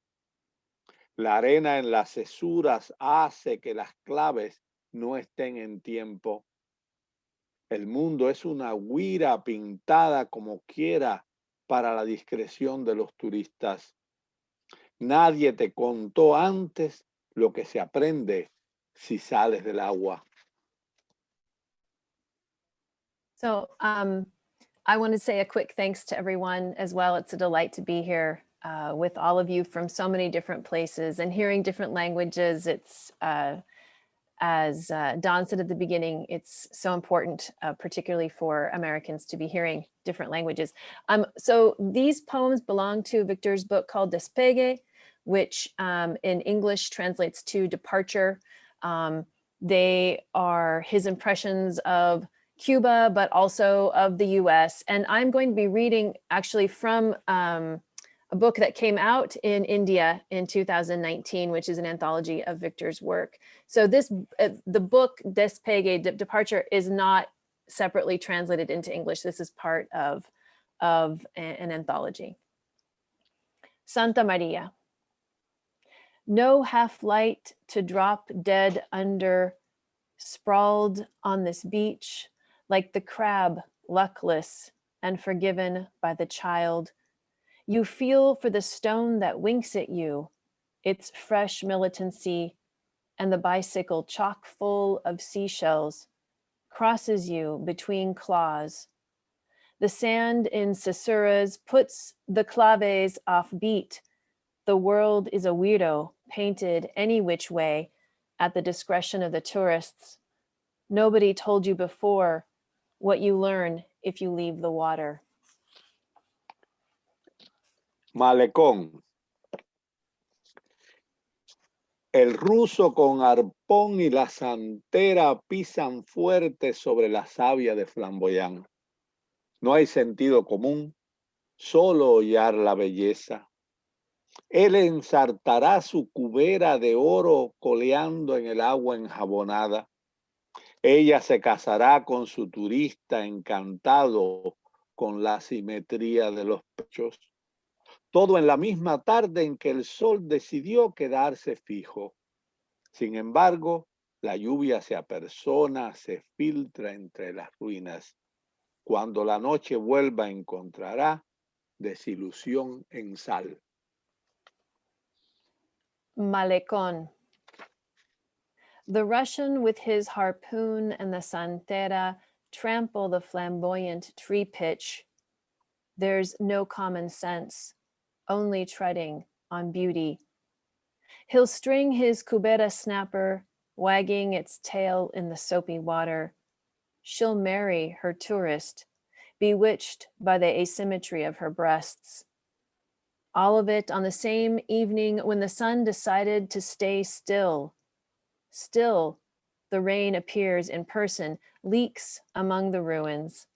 [SPEAKER 7] La arena en las cesuras hace que las claves no estén en tiempo. El mundo es una guira pintada como quiera para la discreción de los turistas. Nadie te contó antes lo que se aprende si sales del agua.
[SPEAKER 8] So I want to say a quick thanks to everyone as well. It's a delight to be here with all of you from so many different places and hearing different languages. It's, as Don said at the beginning, it's so important, particularly for Americans, to be hearing different languages. So these poems belong to Victor's book called Despegue, which in English translates to departure. They are his impressions of Cuba, but also of the US. And I'm going to be reading actually from a book that came out in India in 2019, which is an anthology of Victor's work. So this, the book Despegue, Departure, is not separately translated into English. This is part of an anthology. Santa Maria. No half light to drop dead under, sprawled on this beach, like the crab, luckless and forgiven by the child. You feel for the stone that winks at you, its fresh militancy, and the bicycle chock full of seashells crosses you between claws. The sand in Cisuras puts the claves off beat. The world is a weirdo, painted any which way at the discretion of the tourists. Nobody told you before what you learn if you leave the water.
[SPEAKER 7] Malecón. El ruso con arpón y la santera pisan fuerte sobre la savia de Flamboyán. No hay sentido común, solo hollar la belleza. Él ensartará su cubera de oro coleando en el agua enjabonada. Ella se casará con su turista encantado con la simetría de los pechos. Todo en la misma tarde en que el sol decidió quedarse fijo. Sin embargo, la lluvia se apersona, se filtra entre las ruinas. Cuando la noche vuelva encontrará desilusión en sal.
[SPEAKER 8] Malecón. The Russian with his harpoon and the santera trample the flamboyant tree pitch. There's no common sense, only treading on beauty. He'll string his cubera snapper, wagging its tail in the soapy water. She'll marry her tourist, bewitched by the asymmetry of her breasts. All of it on the same evening when the sun decided to stay still. Still, the rain appears in person, leaks among the ruins.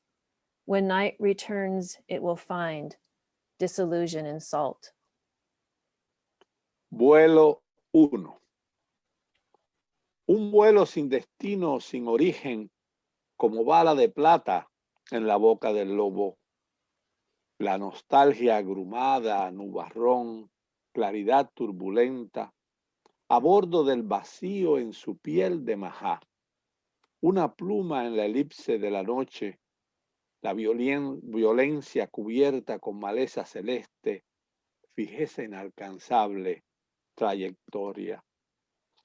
[SPEAKER 8] When night returns, it will find disillusion and salt.
[SPEAKER 7] Vuelo 1. Un vuelo sin destino, sin origen, como bala de plata en la boca del lobo. La nostalgia agrumada, nubarrón, claridad turbulenta, a bordo del vacío en su piel de majá. Una pluma en la elipse de la noche, la violencia cubierta con maleza celeste, fijeza inalcanzable, trayectoria.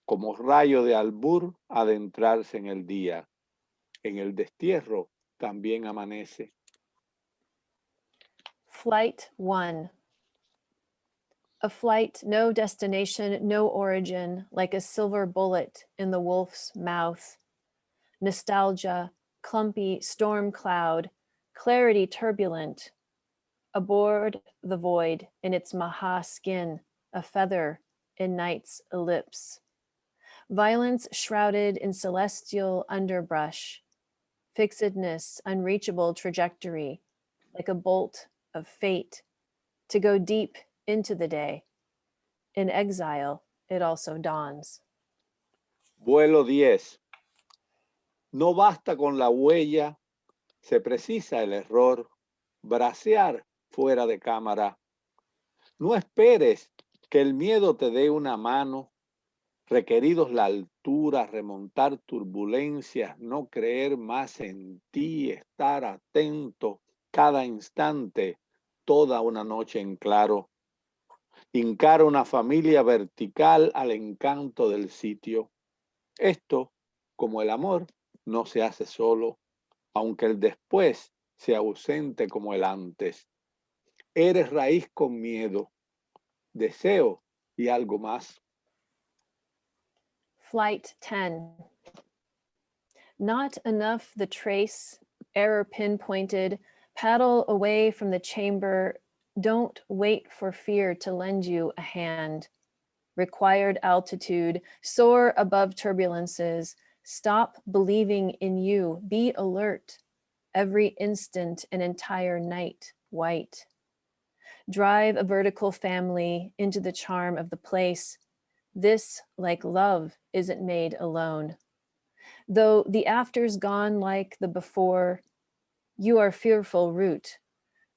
[SPEAKER 7] Como rayo de albur adentrarse en el día. En el destierro también amanece.
[SPEAKER 8] Flight 1. A flight, no destination, no origin, like a silver bullet in the wolf's mouth. Nostalgia, clumpy storm cloud, clarity turbulent. Aboard the void in its maha skin, a feather in night's ellipse. Violence shrouded in celestial underbrush. Fixedness, unreachable trajectory, like a bolt of fate, to go deep into the day. In exile, it also dawns.
[SPEAKER 7] Vuelo 10. No basta con la huella, se precisa el error, bracear fuera de cámara. No esperes que el miedo te dé una mano, requeridos la altura, remontar turbulencias, no creer más en ti, estar atento cada instante, toda una noche en claro. Hincar una familia vertical al encanto del sitio. Esto, como el amor, no se hace solo, aunque el después sea ausente como el antes. Eres raíz con miedo, deseo y algo más.
[SPEAKER 8] Flight 10. Not enough the trace, error pinpointed, paddle away from the chamber. Don't wait for fear to lend you a hand. Required altitude, soar above turbulences. Stop believing in you, be alert. Every instant an entire night white. Drive a vertical family into the charm of the place. This, like love, isn't made alone. Though the after's gone like the before, you are fearful root,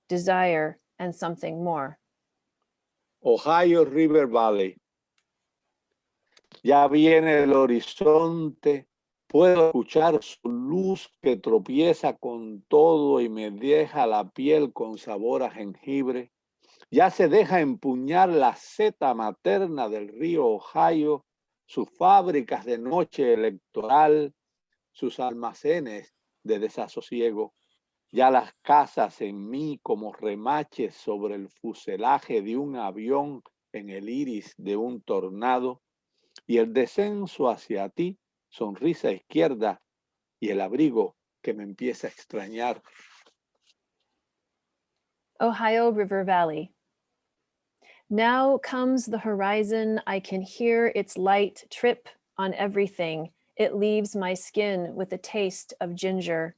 [SPEAKER 8] desire, and something more.
[SPEAKER 7] Ohio River Valley. Ya viene el horizonte, puedo escuchar su luz que tropieza con todo y me deja la piel con sabor a jengibre. Ya se deja empuñar la seta materna del río Ohio, sus fábricas de noche electoral, sus almacenes de desasosiego. Ya las casas en mí como remaches sobre el fuselaje de un avión en el iris de un tornado. Y el descenso hacia ti, sonrisa izquierda y el abrigo que me empieza a extrañar.
[SPEAKER 8] Ohio River Valley. Now comes the horizon, I can hear its light trip on everything. It leaves my skin with a taste of ginger.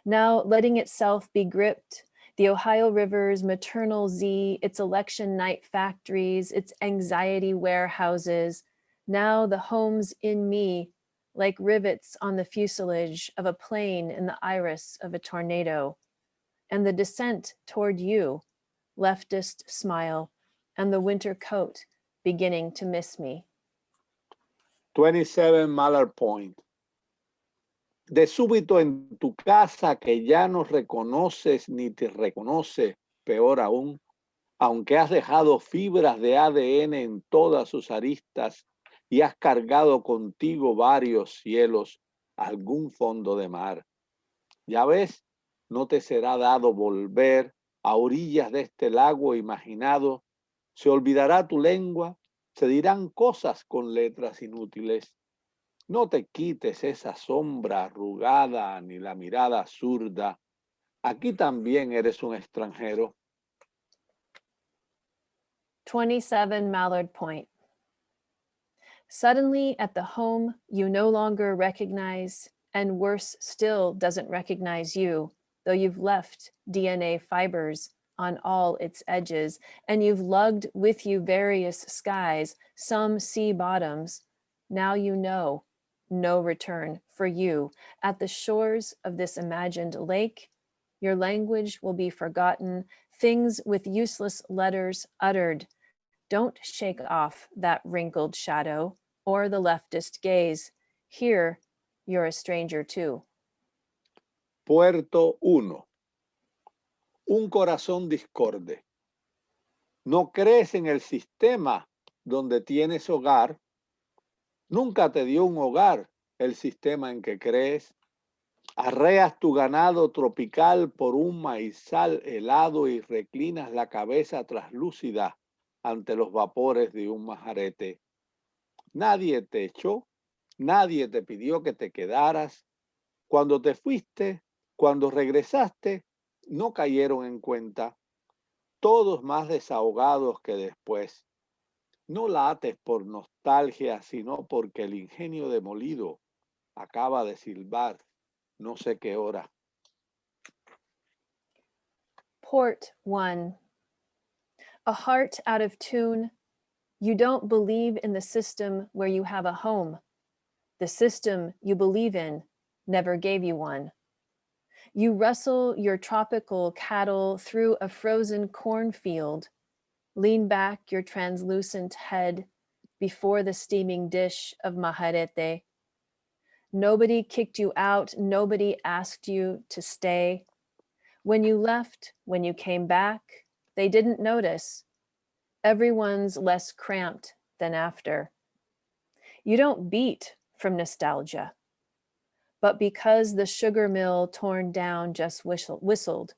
[SPEAKER 8] Now letting itself be gripped, the Ohio River's maternal Z, its election night factories, its anxiety warehouses, now the homes in me, like rivets on the fuselage of a plane in the iris of a tornado. And the descent toward you, leftist smile, and the winter coat beginning to miss me.
[SPEAKER 7] 27 Mallard Point. De súbito en tu casa que ya no reconoces ni te reconoce, peor aún, aunque has dejado fibras de ADN en todas sus aristas y has cargado contigo varios cielos, algún fondo de mar. Ya ves, no te será dado volver a orillas de este lago imaginado, se olvidará tu lengua, se dirán cosas con letras inútiles. No te quites esa sombra arrugada ni la mirada zurda. Aquí también eres un extranjero.
[SPEAKER 8] 27 Mallard Point. Suddenly at the home you no longer recognize, and worse still doesn't recognize you, though you've left DNA fibers on all its edges, and you've lugged with you various skies, some sea bottoms. Now you know, no return for you. At the shores of this imagined lake, your language will be forgotten, things with useless letters uttered. Don't shake off that wrinkled shadow or the leftist gaze. Here, you're a stranger too.
[SPEAKER 7] Puerto 1. Un corazón discorde. No crees en el sistema donde tienes hogar. Nunca te dio un hogar el sistema en que crees. Arreas tu ganado tropical por un maizal helado y reclinas la cabeza traslúcida ante los vapores de un majarete. Nadie te echó, nadie te pidió que te quedaras. Cuando te fuiste, cuando regresaste, no cayeron en cuenta. Todos más desahogados que después. No lates por nostalgia, sino porque el ingenio demolido acaba de silbar no sé qué hora.
[SPEAKER 8] Port 1. A heart out of tune. You don't believe in the system where you have a home. The system you believe in never gave you one. You rustle your tropical cattle through a frozen cornfield. Lean back your translucent head before the steaming dish of majarete. Nobody kicked you out. Nobody asked you to stay. When you left, when you came back, they didn't notice. Everyone's less cramped than after. You don't beat from nostalgia, but because the sugar mill torn down just whistled,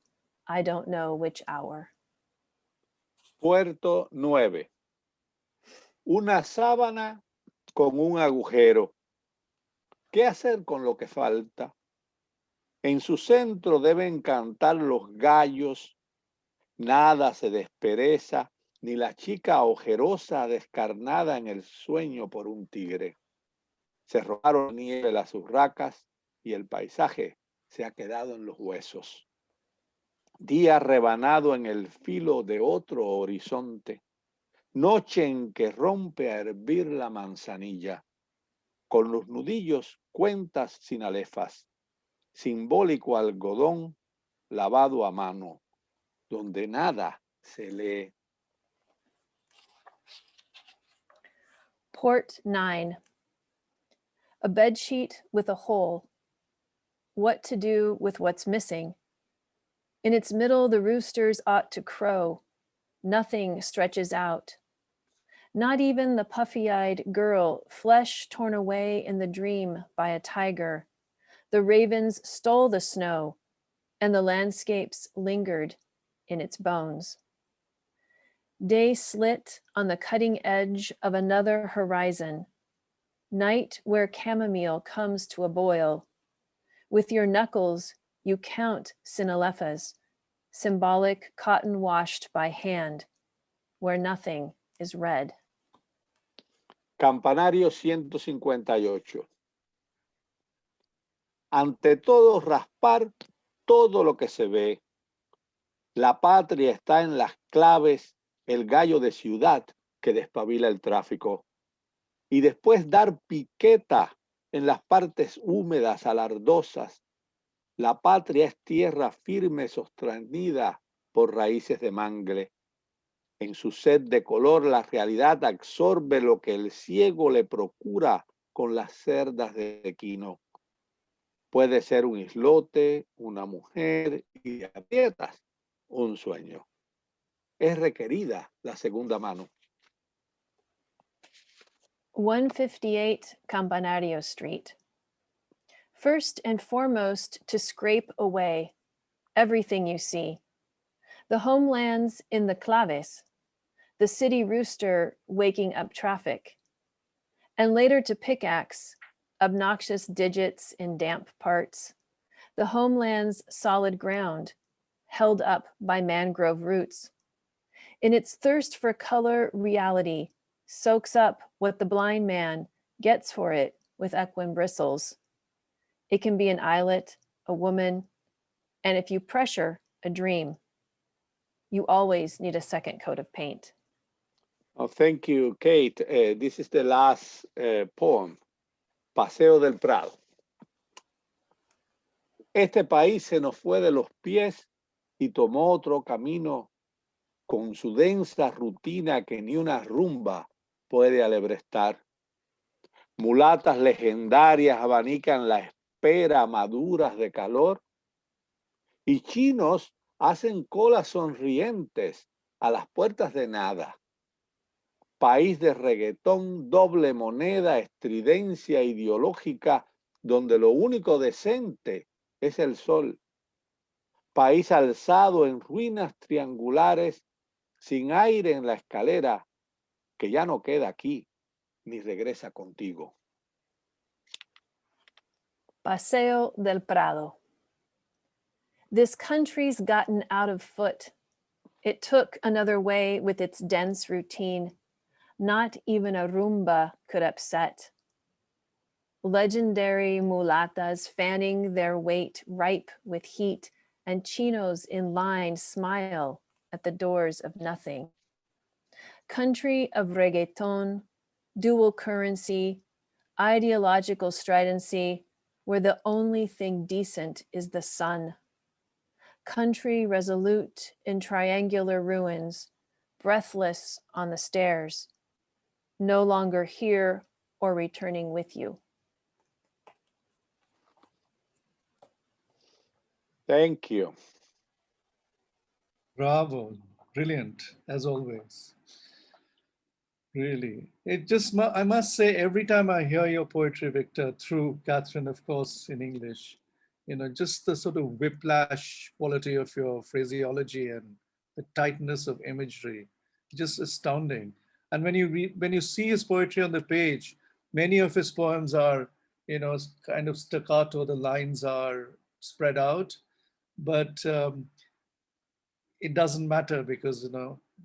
[SPEAKER 8] I don't know which hour.
[SPEAKER 7] Puerto 9. Una sábana con un agujero. ¿Qué hacer con lo que falta? En su centro deben cantar los gallos. Nada se despereza, ni la chica ojerosa descarnada en el sueño por un tigre. Se robaron nieve las urracas y el paisaje se ha quedado en los huesos. Día rebanado en el filo de otro horizonte. Noche en que rompe a hervir la manzanilla. Con los nudillos cuentas sin alefas. Simbólico algodón lavado a mano, donde nada se lee.
[SPEAKER 8] Port 9. A bedsheet with a hole. What to do with what's missing? In its middle, the roosters ought to crow. Nothing stretches out. Not even the puffy-eyed girl, flesh torn away in the dream by a tiger. The ravens stole the snow, and the landscapes lingered in its bones. Day slit on the cutting edge of another horizon. Night where chamomile comes to a boil. With your knuckles, you count sinalefas, symbolic cotton washed by hand, where nothing is red.
[SPEAKER 7] Campanario 158. Ante todo, raspar todo lo que se ve. La patria está en las claves, el gallo de ciudad que despabila el tráfico. Y después dar piqueta en las partes húmedas, alardosas. La patria es tierra firme sostenida por raíces de mangle. En su sed de color, la realidad absorbe lo que el ciego le procura con las cerdas de equino. Puede ser un islote, una mujer y aprietas un sueño. Es requerida la segunda mano.
[SPEAKER 8] 158 Campanario Street. First and foremost, to scrape away everything you see. The homelands in the claves, the city rooster waking up traffic, and later to pickaxe obnoxious digits in damp parts, the homeland's solid ground held up by mangrove roots. In its thirst for color, reality soaks up what the blind man gets for it with equine bristles. It can be an islet, a woman, and if you pressure, a dream. You always need a second coat of paint.
[SPEAKER 7] Oh, thank you, Kate. This is the last poem, Paseo del Prado. Este país se nos fue de los pies y tomó otro camino con su densa rutina que ni una rumba puede alebrestar. Mulatas legendarias abanican la espera, maduras de calor, y chinos hacen colas sonrientes a las puertas de nada. País de reggaetón, doble moneda, estridencia ideológica, donde lo único decente es el sol. País alzado en ruinas triangulares, sin aire en la escalera, que ya no queda aquí, ni regresa contigo.
[SPEAKER 8] Paseo del Prado. This country's gotten out of foot. It took another way with its dense routine. Not even a rumba could upset. Legendary mulatas fanning their weight ripe with heat, and chinos in line smile at the doors of nothing. Country of reggaeton, dual currency, ideological stridency, where the only thing decent is the sun. Country resolute in triangular ruins, breathless on the stairs, no longer here or returning with you.
[SPEAKER 7] Thank you.
[SPEAKER 2] Bravo, brilliant, as always. Really, I must say, every time I hear your poetry, Victor, through Katherine, of course, in English, just the sort of whiplash quality of your phraseology and the tightness of imagery, just astounding. And when you see his poetry on the page, many of his poems are, kind of staccato, the lines are spread out, but it doesn't matter because,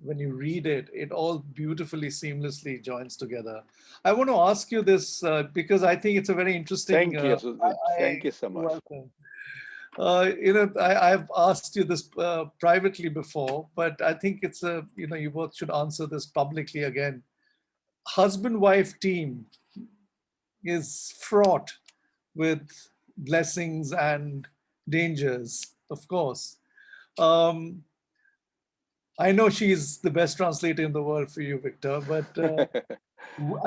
[SPEAKER 2] when you read it, it all beautifully, seamlessly joins together. I want to ask you this because I think it's a very interesting.
[SPEAKER 7] Thank you. Thank you so much.
[SPEAKER 2] Welcome. I've asked you this privately before, but I think it's you both should answer this publicly again. Husband-wife team is fraught with blessings and dangers, of course. I know she's the best translator in the world for you, Victor, but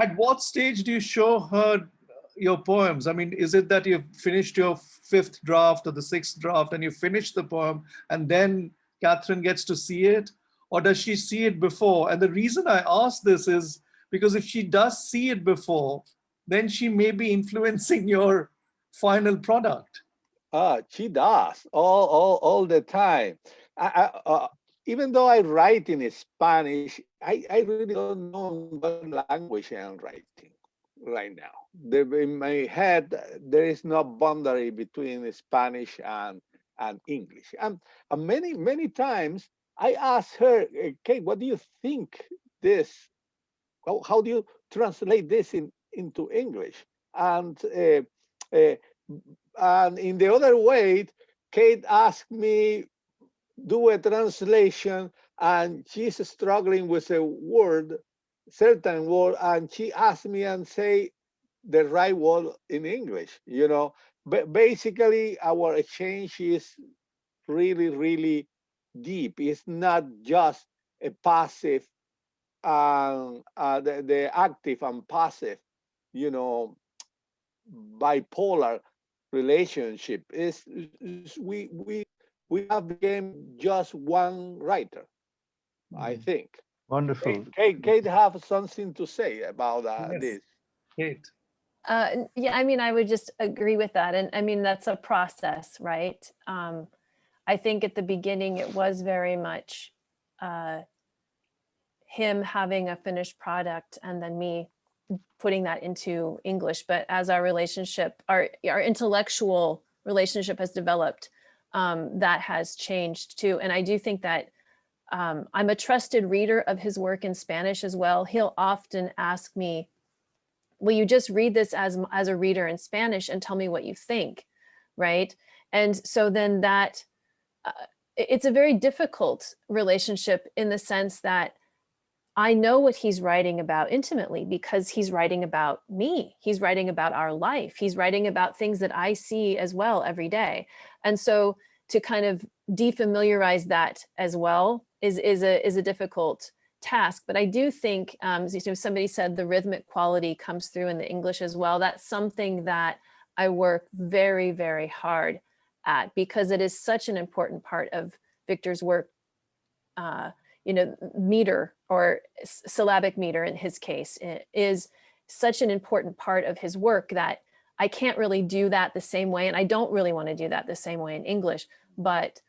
[SPEAKER 2] at what stage do you show her your poems? I mean, is it that you've finished your 5th draft or the 6th draft and you finish the poem and then Katherine gets to see it? Or does she see it before? And the reason I ask this is because if she does see it before, then she may be influencing your final product.
[SPEAKER 7] She does all the time. Even though I write in Spanish, I really don't know what language I'm writing right now. In my head, there is no boundary between Spanish and English. And many times I ask her, Kate, what do you think this? How do you translate this into English? And in the other way, Kate asked me do a translation, and she's struggling with a certain word, and she asked me and say the right word in English. But basically our exchange is really, really deep. It's not just a passive, the active and passive, bipolar relationship. We have become just one writer, I think.
[SPEAKER 3] Wonderful.
[SPEAKER 7] Kate have something to say about
[SPEAKER 2] Yes.
[SPEAKER 7] this.
[SPEAKER 2] Kate.
[SPEAKER 8] Yeah, I mean, I would just agree with that. And I mean, that's a process, right? I think at the beginning, it was very much him having a finished product and then me putting that into English. But as our relationship, our intellectual relationship has developed, that has changed too. And I do think that I'm a trusted reader of his work in Spanish as well. He'll often ask me, will you just read this as a reader in Spanish and tell me what you think, right? And so then that, it's a very difficult relationship in the sense that I know what he's writing about intimately because he's writing about me. He's writing about our life. He's writing about things that I see as well every day. And so to kind of defamiliarize that as well is a difficult task. But I do think, somebody said the rhythmic quality comes through in the English as well. That's something that I work very, very hard at because it is such an important part of Victor's work. Meter or syllabic meter in his case is such an important part of his work that I can't really do that the same way. And I don't really want to do that the same way in English, but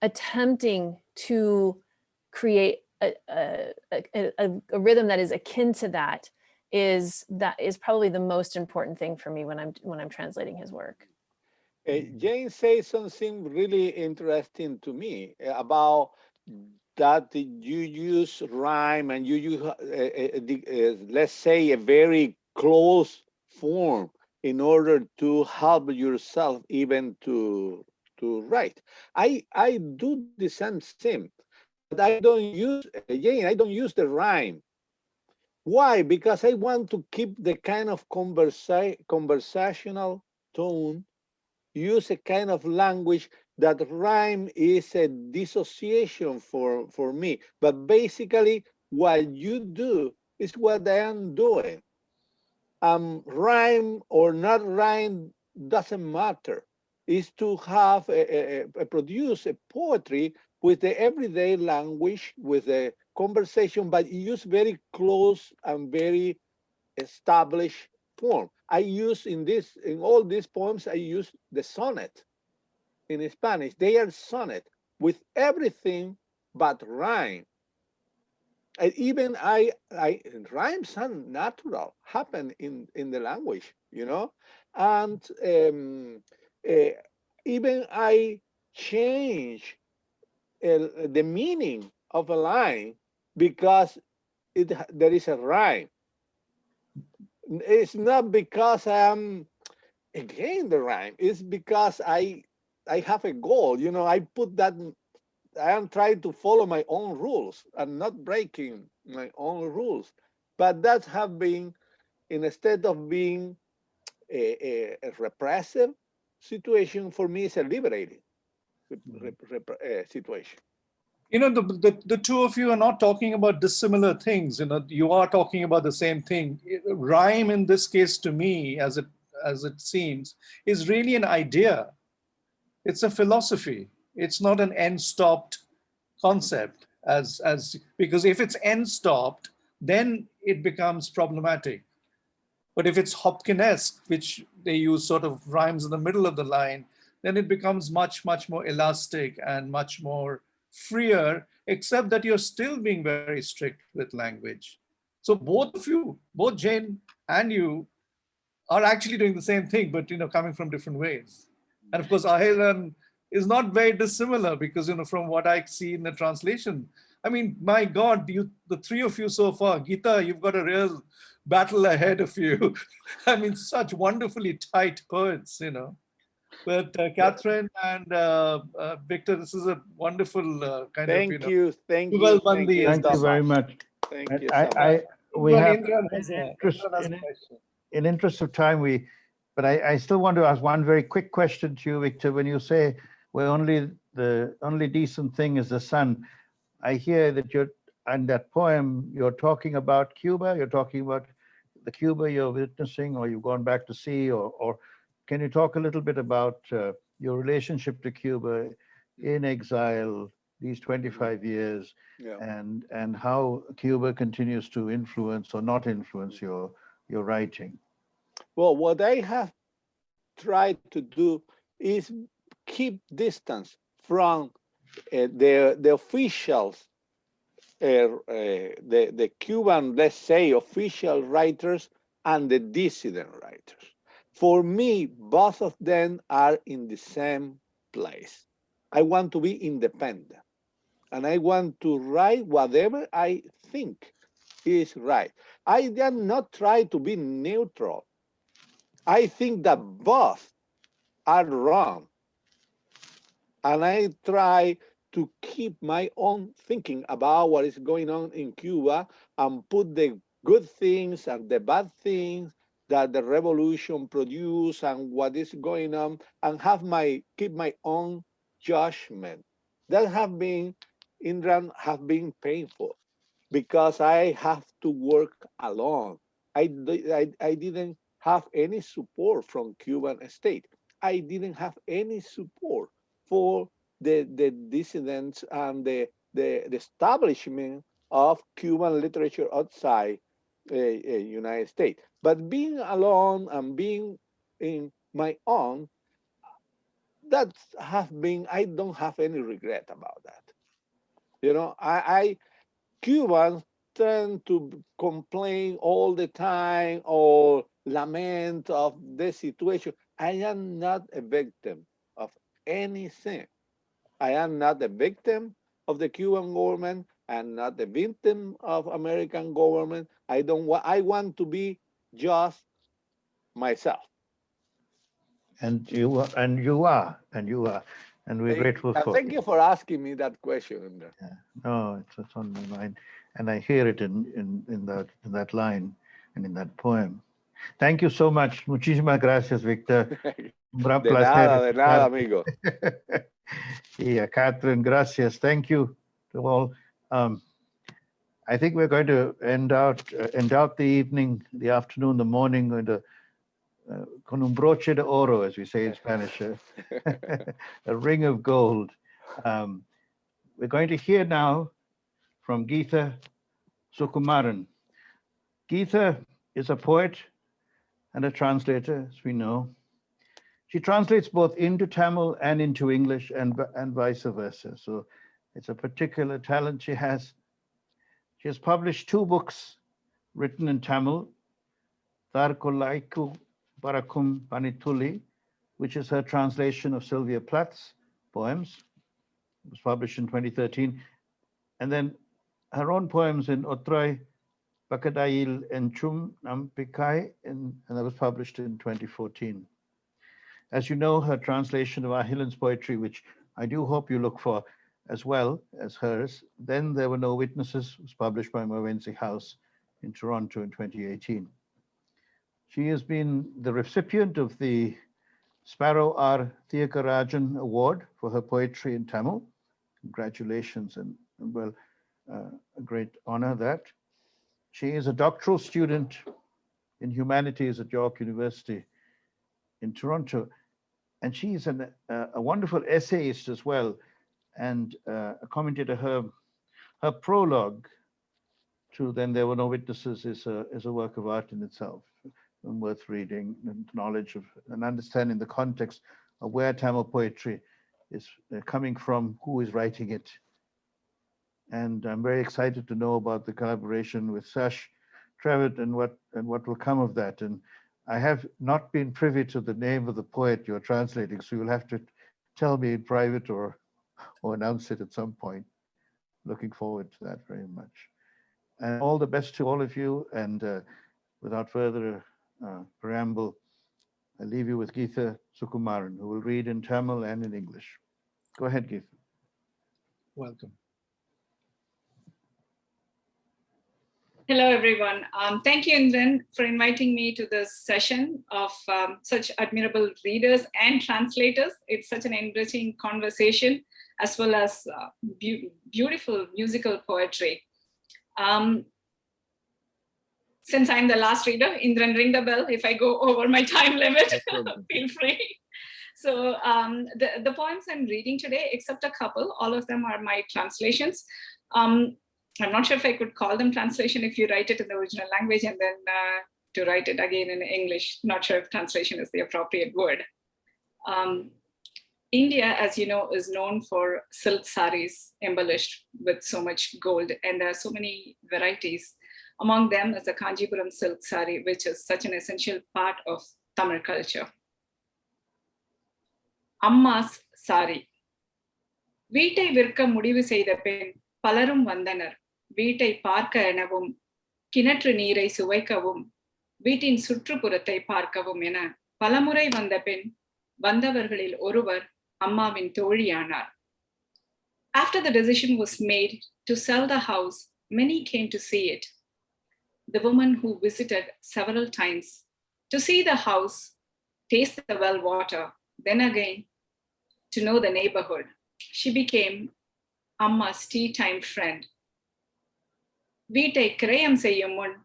[SPEAKER 8] attempting to create a rhythm that is akin to that is probably the most important thing for me when I'm translating his work.
[SPEAKER 7] Jane says something really interesting to me about that you use rhyme and you use, let's say, a very close form in order to help yourself even to write. I do the same thing, but I don't use, Jane, I don't use the rhyme. Why? Because I want to keep the kind of conversational tone, use a kind of language that rhyme is a dissociation for me. But basically, what you do is what I am doing. Rhyme or not rhyme doesn't matter. Is to have produce a poetry with the everyday language, with a conversation, but use very close and very established form. I use in all these poems, I use the sonnet in Spanish. They are sonnet with everything but rhyme. And even rhymes are natural, happen in the language, and even I change the meaning of a line because there is a rhyme. It's not because I'm against the rhyme. It's because I have a goal. I put that. I am trying to follow my own rules and not breaking my own rules. But that have been, instead of being a repressive situation, for me, it's a liberating situation.
[SPEAKER 2] The two of you are not talking about dissimilar things. You are talking about the same thing. Rhyme in this case, to me, as it seems, is really an idea. It's a philosophy. It's not an end-stopped concept, because if it's end-stopped, then it becomes problematic. But if it's Hopkinesque, which they use sort of rhymes in the middle of the line, then it becomes much, much more elastic and much more freer, except that you're still being very strict with language. So both of you, both Jane and you, are actually doing the same thing, but coming from different ways. And of course, Ahilan is not very dissimilar because from what I see in the translation, I mean, my God, the three of you so far, Geetha, you've got a real battle ahead of you. I mean, such wonderfully tight poets, But Katherine and Victor, this is a wonderful kind
[SPEAKER 7] Thank
[SPEAKER 2] of,
[SPEAKER 7] you, thank you,
[SPEAKER 3] Thank you very much.
[SPEAKER 7] Thank you so much.
[SPEAKER 3] We have,
[SPEAKER 2] Indran has a question.
[SPEAKER 3] in interest of time, but I still want to ask one very quick question to you, Victor. When you say the only decent thing is the sun, I hear that in that poem, you're talking about Cuba, you're talking about the Cuba you're witnessing, or you've gone back to see, or can you talk a little bit about your relationship to Cuba in exile, these 25 years, and how Cuba continues to influence or not influence your writing?
[SPEAKER 7] Well, what I have tried to do is keep distance from the officials, the Cuban, let's say, official writers and the dissident writers. For me, both of them are in the same place. I want to be independent. and I want to write whatever I think is right. I did not try to be neutral. I think that both are wrong. And I try to keep my own thinking about what is going on in Cuba and put the good things and the bad things that the revolution produced and what is going on, and keep my own judgment. That have been, Indran, have been painful because I have to work alone. I didn't have any support from Cuban state. I didn't have any support for the dissidents and the establishment of Cuban literature outside United States. But being alone and being in my own, that have been, I don't have any regret about that. You know, Cubans tend to complain all the time or lament of the situation. I am not a victim of anything. I am not a victim of the Cuban government. I'm not a victim of American government. I don't want. I want to be just myself.
[SPEAKER 3] And you are, and we're grateful for
[SPEAKER 7] Thank you for asking me that question.
[SPEAKER 3] Yeah. No, it's on my mind, and I hear it in that line and in that poem. Thank you so much. Muchísimas gracias, Victor. Un gran placer.
[SPEAKER 7] De nada, amigo.
[SPEAKER 3] Yeah, Catherine, gracias. Thank you to all. I think we're going to end out the evening, the afternoon, the morning, con un broche de oro, as we say in Spanish, a ring of gold. We're going to hear now from Geetha Sukumaran. Geetha is a poet and a translator, as we know. She translates both into Tamil and into English and vice versa. So it's a particular talent she has. She has published 2 books written in Tamil, Tharkolaiku Barakum Panituli, which is her translation of Sylvia Plath's poems. It was published in 2013. And then her own poems in Otrai Bakadail Enchum Nampikai, and that was published in 2014. As you know, her translation of Ahilan's poetry, which I do hope you look for as well as hers, Then There Were No Witnesses, was published by Movency House in Toronto in 2018. She has been the recipient of the Sparrow R. Thiagarajan Award for her poetry in Tamil. Congratulations, and well, a great honor that. She is a doctoral student in humanities at York University in Toronto, and she is a wonderful essayist as well, and a commentator. Her prologue to Then There Were No Witnesses is a work of art in itself, and worth reading, and knowledge of and understanding the context of where Tamil poetry is coming from, who is writing it. And I'm very excited to know about the collaboration with Shash, Travett, and what will come of that. And I have not been privy to the name of the poet you're translating, so you'll have to tell me in private or announce it at some point. Looking forward to that very much. And all the best to all of you. And without further preamble, I leave you with Geetha Sukumaran, who will read in Tamil and in English. Go ahead, Geetha.
[SPEAKER 2] Welcome.
[SPEAKER 5] Hello, everyone. Thank you, Indran, for inviting me to this session of such admirable readers and translators. It's such an enriching conversation, as well as beautiful musical poetry. Since I'm the last reader, Indran, ring the bell if I go over my time limit. Feel free. So the poems I'm reading today, except a couple, all of them are my translations. I'm not sure if I could call them translation if you write it in the original language and then to write it again in English. Not sure if translation is the appropriate word. India, as you know, is known for silk saris embellished with so much gold, and there are so many varieties. Among them is the Kanjipuram silk sari, which is such an essential part of Tamil culture. Amma's sari. வீட்டை விற்க முடிவு செய்த பின் பலரும் வந்தனர். வீட்டை பார்க்க எனவும், கிணற்று நீரை சுவைக்கவும், வீட்டின் சுற்றுப்புறத்தை பார்க்கவும் என பலமுறை வந்த பின் வந்தவர்களில் ஒருவர் அம்மாவின் தோழியானார். After the decision was made to sell the house, many came to see it. The woman who visited several times to see the house, taste the well water, then again to know the neighborhood. She became Amma's tea time friend. வீட்டை கிரயம் செய்யும் முன்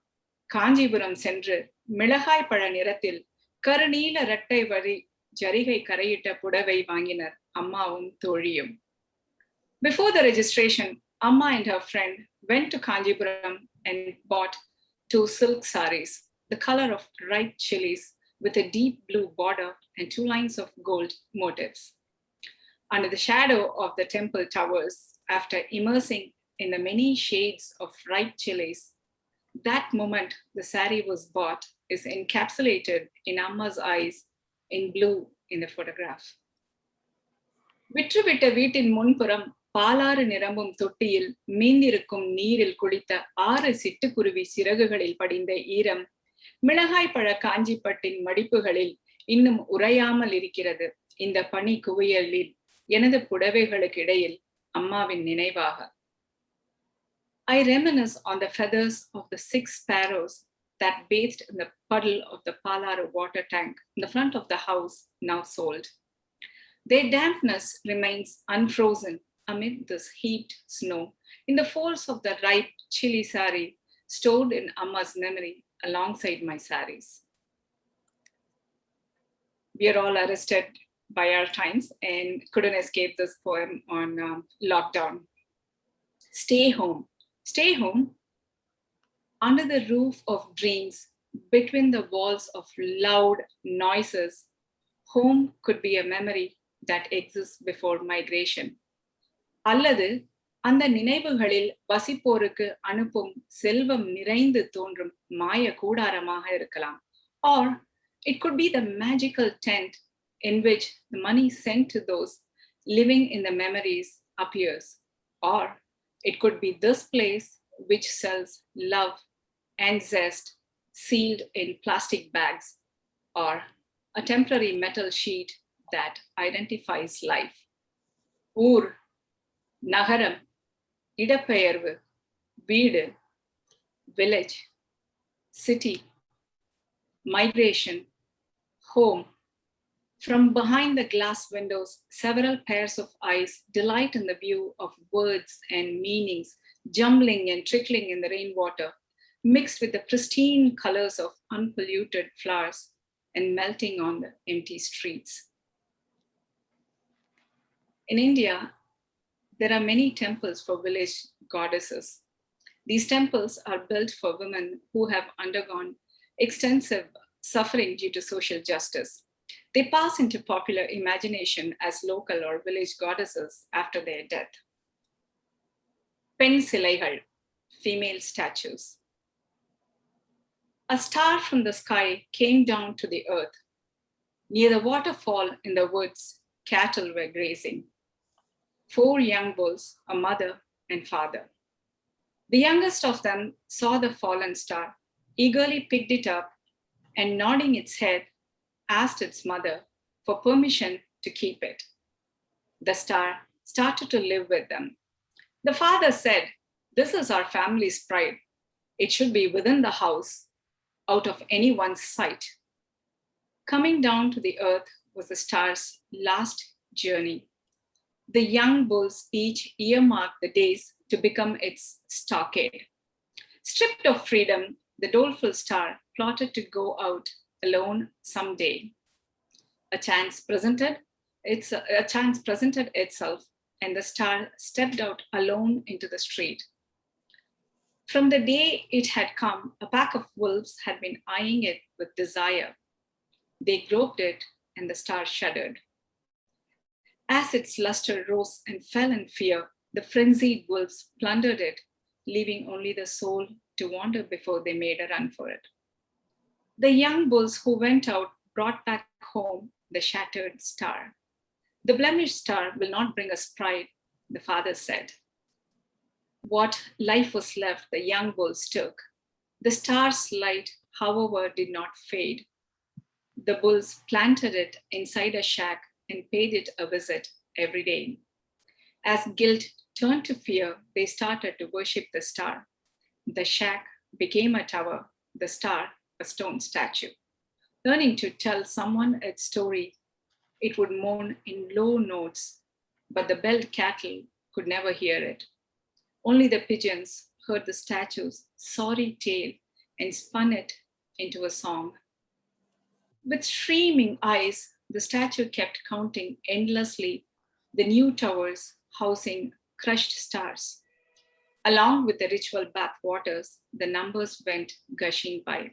[SPEAKER 5] காஞ்சிபுரம் சென்று மிளகாய் பழ நிறத்தில் கருநீல இரட்டை வரி ஜரிகை கரையிட்ட புடவை வாங்கினர் அம்மாவும் தோழியும். Before the registration, Amma and her friend went to Kanjipuram and bought 2 silk saris, the color of ripe chilies, with a deep blue border and 2 lines of gold motifs. Under the shadow of the temple towers, after immersing in the many shades of ripe chilies, that moment the sari was bought is encapsulated in Amma's eyes in blue in the photograph. விற்றுவிட்ட வீட்டின் முன்புறம் பாலாறு நிரம்பும் தொட்டியில் மீந்திருக்கும் நீரில் குளித்த 6 சிட்டுக்குருவி சிறகுகளில் படிந்த ஈரம் மிளகாய் பழ காஞ்சிப்பட்டின் மடிப்புகளில் இன்னும் உறையாமல் இருக்கிறது. இந்த பனி குவியலில் எனது புடவைகளுக்கு இடையில் அம்மாவின் நினைவாக. I reminisce on the feathers of the 6 sparrows that bathed in the puddle of the Palaru water tank in the front of the house, now sold. Their dampness remains unfrozen amid this heaped snow in the folds of the ripe chili sari stored in Amma's memory alongside my saris. We are all arrested by our times and couldn't escape this poem on lockdown. Stay home. Stay home. Under the roof of dreams, between the walls of loud noises, home could be a memory that exists before migration. அல்லது அந்த நினைவுகளில் வசிப்போருக்கு அனுப்பும் செல்வம் நிறைந்து தோன்றும் மாய கூடாரமாக இருக்கலாம். Or it could be the magical tent in which the money sent to those living in the memories appears. Or it could be this place which sells love and zest sealed in plastic bags, or a temporary metal sheet that identifies life. ஊர், நகரம், இடப்பெயர்வு, வீடு, village, city, migration, home. From behind the glass windows, several pairs of eyes delight in the view of words and meanings, jumbling and trickling in the rainwater, mixed with the pristine colors of unpolluted flowers and melting on the empty streets. In India, there are many temples for village goddesses. These temples are built for women who have undergone extensive suffering due to social justice. They pass into popular imagination as local or village goddesses after their death. Pen silaigal, female statues. A star from the sky came down to the earth. Near the waterfall in the woods, cattle were grazing. 4 young bulls, a mother and father. The youngest of them saw the fallen star, eagerly picked it up, and nodding its head, asked its mother for permission to keep it. The star started to live with them. The father said, "This is our family's pride. It should be within the house, out of anyone's sight." Coming down to the earth was the star's last journey. The young bulls each earmarked the days to become its stockade. Stripped of freedom, the doleful star plotted to go out alone someday. A chance presented itself, and the star stepped out alone into the street. From the day it had come, a pack of wolves had been eyeing it with desire. They groped it, and the star shuddered. As its luster rose and fell in fear, the frenzied wolves plundered it, leaving only the soul to wander before they made a run for it. The young bulls who went out brought back home the shattered star. The blemished star will not bring us pride, the father said. What life was left, the young bulls took. The star's light, however, did not fade. The bulls planted it inside a shack and paid it a visit every day. As guilt turned to fear, they started to worship the star. The shack became a tower, the star a stone statue. Learning to tell someone its story, it would moan in low notes, but the belled cattle could never hear it. Only the pigeons heard the statue's sorry tale and spun it into a song. With streaming eyes, the statue kept counting endlessly the new towers housing crushed stars. Along with the ritual bath waters, the numbers went gushing by.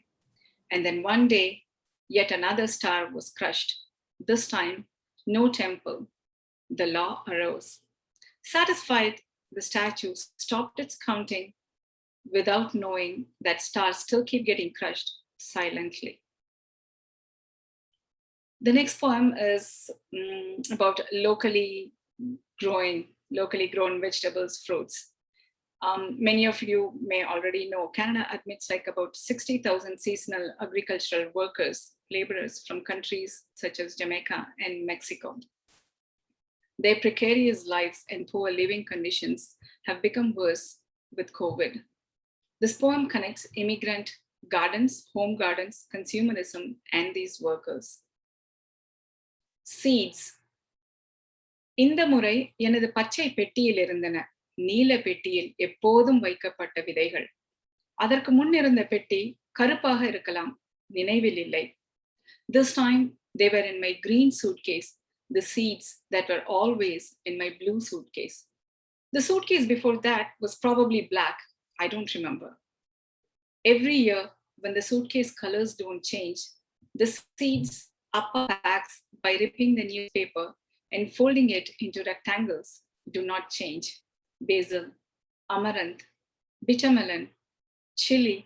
[SPEAKER 5] And then one day, yet another star was crushed. This time, no temple. The law arose. Satisfied, the statue stopped its counting without knowing that stars still keep getting crushed silently. The next poem is about locally grown vegetables, fruits. Many of you may already know Canada admits like about 60,000 seasonal agricultural workers, laborers from countries such as Jamaica and Mexico. Their precarious lives and poor living conditions have become worse with COVID. This poem connects immigrant gardens, home gardens, consumerism, and these workers. Seeds. இந்த முறை எனது பச்சை பெட்டியில் இருந்தன நீல பெட்டியில் எப்போதும் வைக்கப்பட்ட விதைகள். அதற்கு முன் இருந்த பெட்டி கருப்பாக இருக்கலாம், நினைவில் இல்லை. This time they were in my green suitcase, the seeds that were always in my blue suitcase. The suitcase before that was probably black, I don't remember. Every year, when the suitcase colors don't change, the seeds upper packs by ripping the newspaper and folding it into rectangles do not change. Basil, amaranth, bitter melon, chili,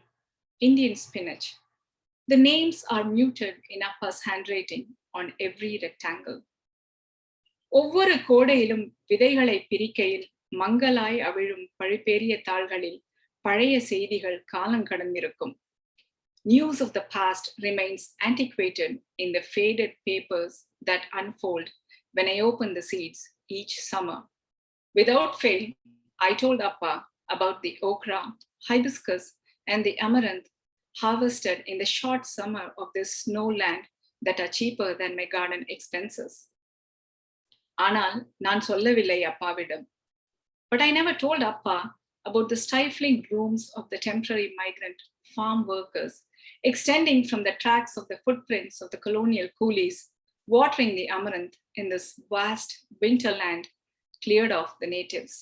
[SPEAKER 5] Indian spinach. The names are muted in Appa's handwriting on every rectangle. ஒவ்வொரு கோடையிலும் விதைகளை பிரிக்கையில் மங்கலாய் அவிழும் பழிப்பேறிய தாள்களில் பழைய செய்திகள் காலம் கடந்திருக்கும். News of the past remains antiquated in the faded papers that unfold when I open the seeds each summer. Without fail, I told Appa about the okra, hibiscus, and the amaranth harvested in the short summer of this snowland that are cheaper than my garden expenses. ஆனால் நான் சொல்லவில்லை அப்பாவிடம். But I never told Appa about the stifling rooms of the temporary migrant farm workers, extending from the tracks of the footprints of the colonial coolies, watering the amaranth in this vast winterland cleared of the natives.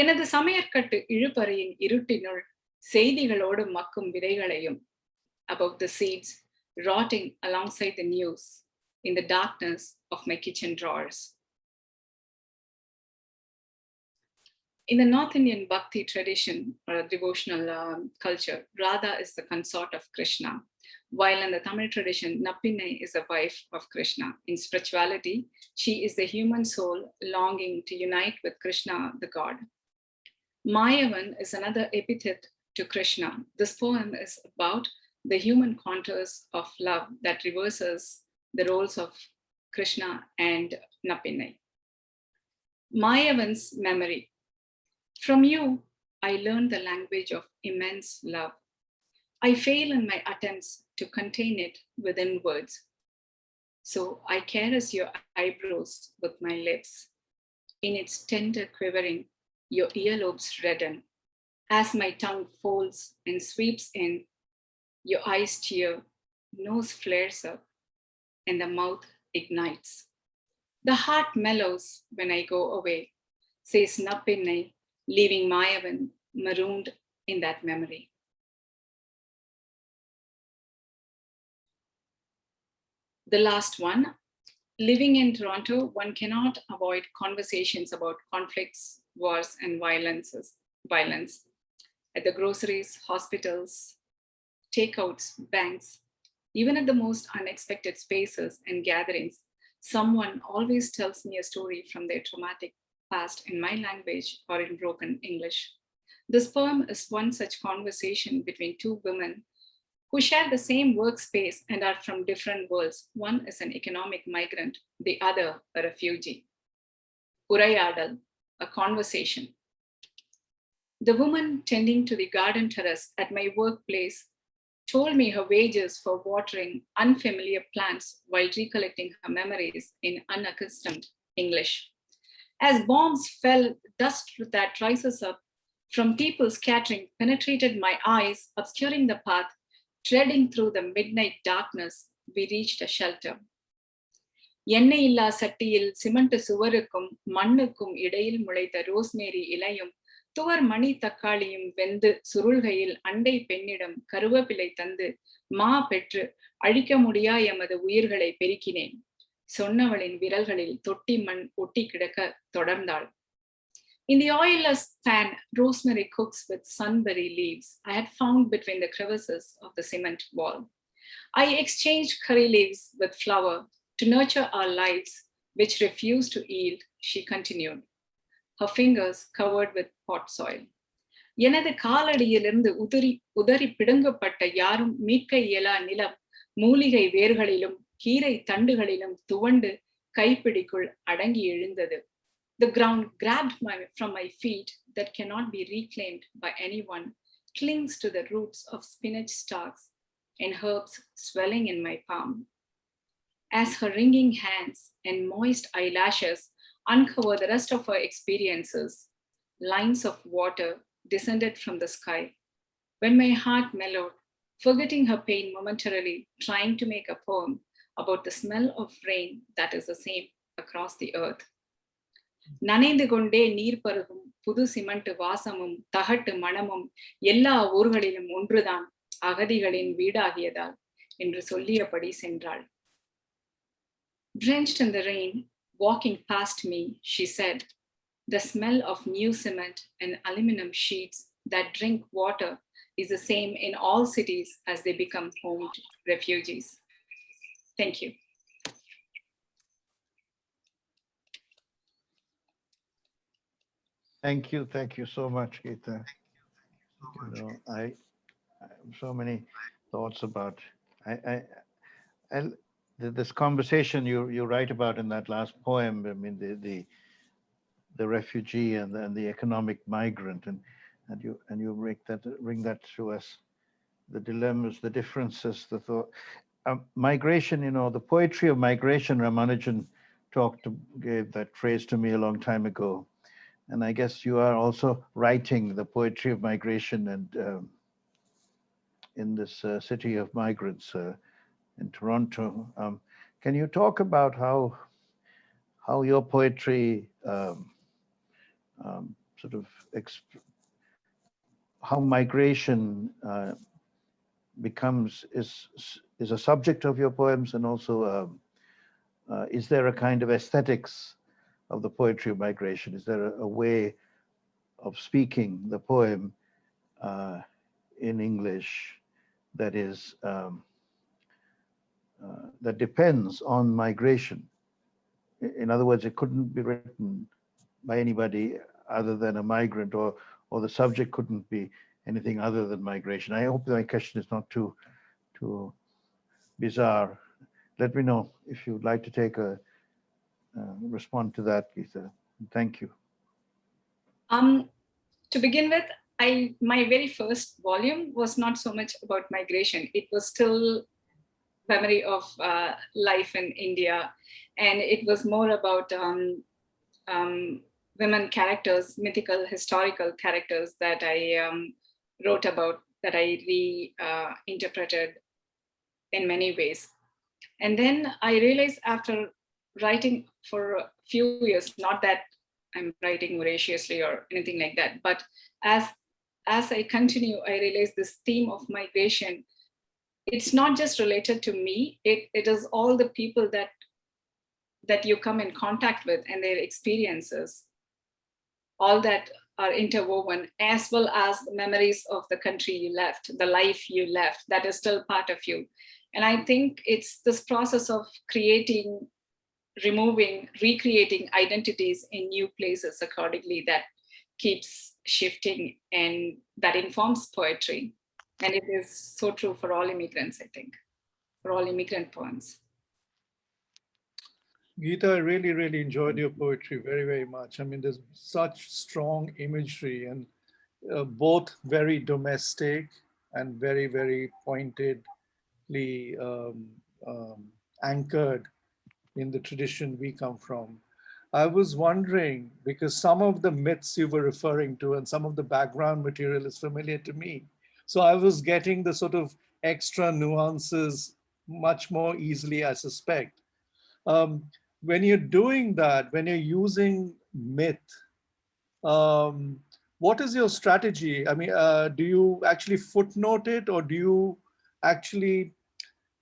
[SPEAKER 5] எனது சமையற்கட்டு இழுபறையின் இருட்டினுள் செய்திகளோடு மக்கும் விதைகளையும், about the seeds rotting alongside the news in the darkness of my kitchen drawers. In the North Indian Bhakti tradition or devotional culture, Radha is the consort of Krishna, while in the Tamil tradition, Nappinai is the wife of Krishna. In spirituality, she is the human soul longing to unite with Krishna, the god. Mayavan is another epithet to Krishna. This poem is about the human contours of love that reverses the roles of Krishna and Nappinai. Mayavan's memory. From you, I learned the language of immense love. I fail in my attempts to contain it within words. So I caress your eyebrows with my lips. In its tender quivering, your earlobes redden. As my tongue folds and sweeps in, your eyes tear, nose flares up, and the mouth ignites. The heart mellows when I go away, says Nappinai, leaving Mayavan marooned in that memory. The last one. Living in Toronto, one cannot avoid conversations about conflicts, wars, and violence. At the groceries, hospitals, takeouts, banks, even at the most unexpected spaces and gatherings, someone always tells me a story from their traumatic past in my language or in broken English. This poem is one such conversation between two women who share the same workspace and are from different worlds. One is an economic migrant, the other a refugee. Urayadal, a conversation. The woman tending to the garden terrace at my workplace told me her wages for watering unfamiliar plants while recollecting her memories in unaccustomed English. As bombs fell, dust that rises up from people scattering penetrated my eyes, obscuring the path. Treading through the midnight darkness, we reached a shelter. எண்ணெய் இல்லா சட்டியில் cement சுவருக்கும் மண்ணுக்கும் இடையில் முளைத்த rosemary இலையும் துவர் மணி தக்காளியும் வெந்து சுருள்கையில் அண்டை பெண்ணிடம் கருவேப்பிலை தந்து மா பெற்று அழிக்க முடியா எமது உயிர்களை பெருக்கினேன். சொன்னவளின் விரல்களில் தொட்டி மண் ஒட்டி கிடக்க தொடர்ந்தாள். In the oilless pan, rosemary cooks with sunberry leaves I had found between the crevices of the cement wall. I exchanged curry leaves with flour to nurture our lives, which refused to yield, she continued, her fingers covered with pot soil. எனது காலடியிலிருந்து உதறி பிடுங்கப்பட்ட யாரும் மீட்க இயலா நிலம் மூலிகை வேர்களிலும் கீரை தண்டுகளிலும் துவண்டு கைப்பிடிக்குள் அடங்கி எழுந்தது. The ground grabbed from my feet that cannot be reclaimed by anyone, clings to the roots of spinach stalks and herbs swelling in my palm. As her wringing hands and moist eyelashes uncover the rest of her experiences, lines of water descended from the sky. When my heart mellowed, forgetting her pain momentarily, trying to make a poem about the smell of rain that is the same across the earth. நனைந்து கொண்டே நீர் பருகும் புது cement வாசமும் தகட்டு மணமும் எல்லா ஊர்களிலும் ஒன்றுதான் அகதிகளின் வீடாகியதால் என்று சொல்லியபடி சென்றாள். Drenched in the rain, walking past me, she said, the smell of new cement and aluminum sheets that drink water is the same in all cities as they become home to refugees. Thank you.
[SPEAKER 3] Thank you so much, Geetha. I have so many thoughts about this conversation you write about in that last poem. I mean, the refugee and the economic migrant, and you bring that to us, the dilemmas, the differences, the thought. Migration, the poetry of migration, Ramanujan gave that phrase to me a long time ago. And I guess you are also writing the poetry of migration and in this city of migrants in Toronto. Can you talk about how your poetry how migration is a subject of your poems, and also is there a kind of aesthetics of the poetry of migration? Is there a way of speaking the poem in English that is that depends on migration? In other words, it couldn't be written by anybody other than a migrant, or the subject couldn't be anything other than migration. I hope my question is not too bizarre. Let me know if you'd like to take a respond to that, Geetha. Thank you.
[SPEAKER 5] To begin with, my very first volume was not so much about migration. It was still memory of life in India, and it was more about women characters, mythical, historical characters that I wrote about, that I reinterpreted in many ways. And then I realized after writing for a few years, not that I'm writing voraciously or anything like that, but as I continue, I realize this theme of migration, it's not just related to me, it is all the people that you come in contact with and their experiences, all that are interwoven, as well as the memories of the country you left, the life you left, that is still part of you. And I think it's this process of creating recreating identities in new places accordingly that keeps shifting, and that informs poetry. And it is so true for all immigrants, I think, for all immigrant poems.
[SPEAKER 2] Geetha, I really, really enjoyed your poetry very, very much. I mean, there's such strong imagery and both very domestic and very, very pointedly anchored in the tradition we come from. I was wondering, because some of the myths you were referring to and some of the background material is familiar to me. So I was getting the sort of extra nuances much more easily, I suspect. When you're doing that, when you're using myth, what is your strategy? I mean, do you actually footnote it, or do you actually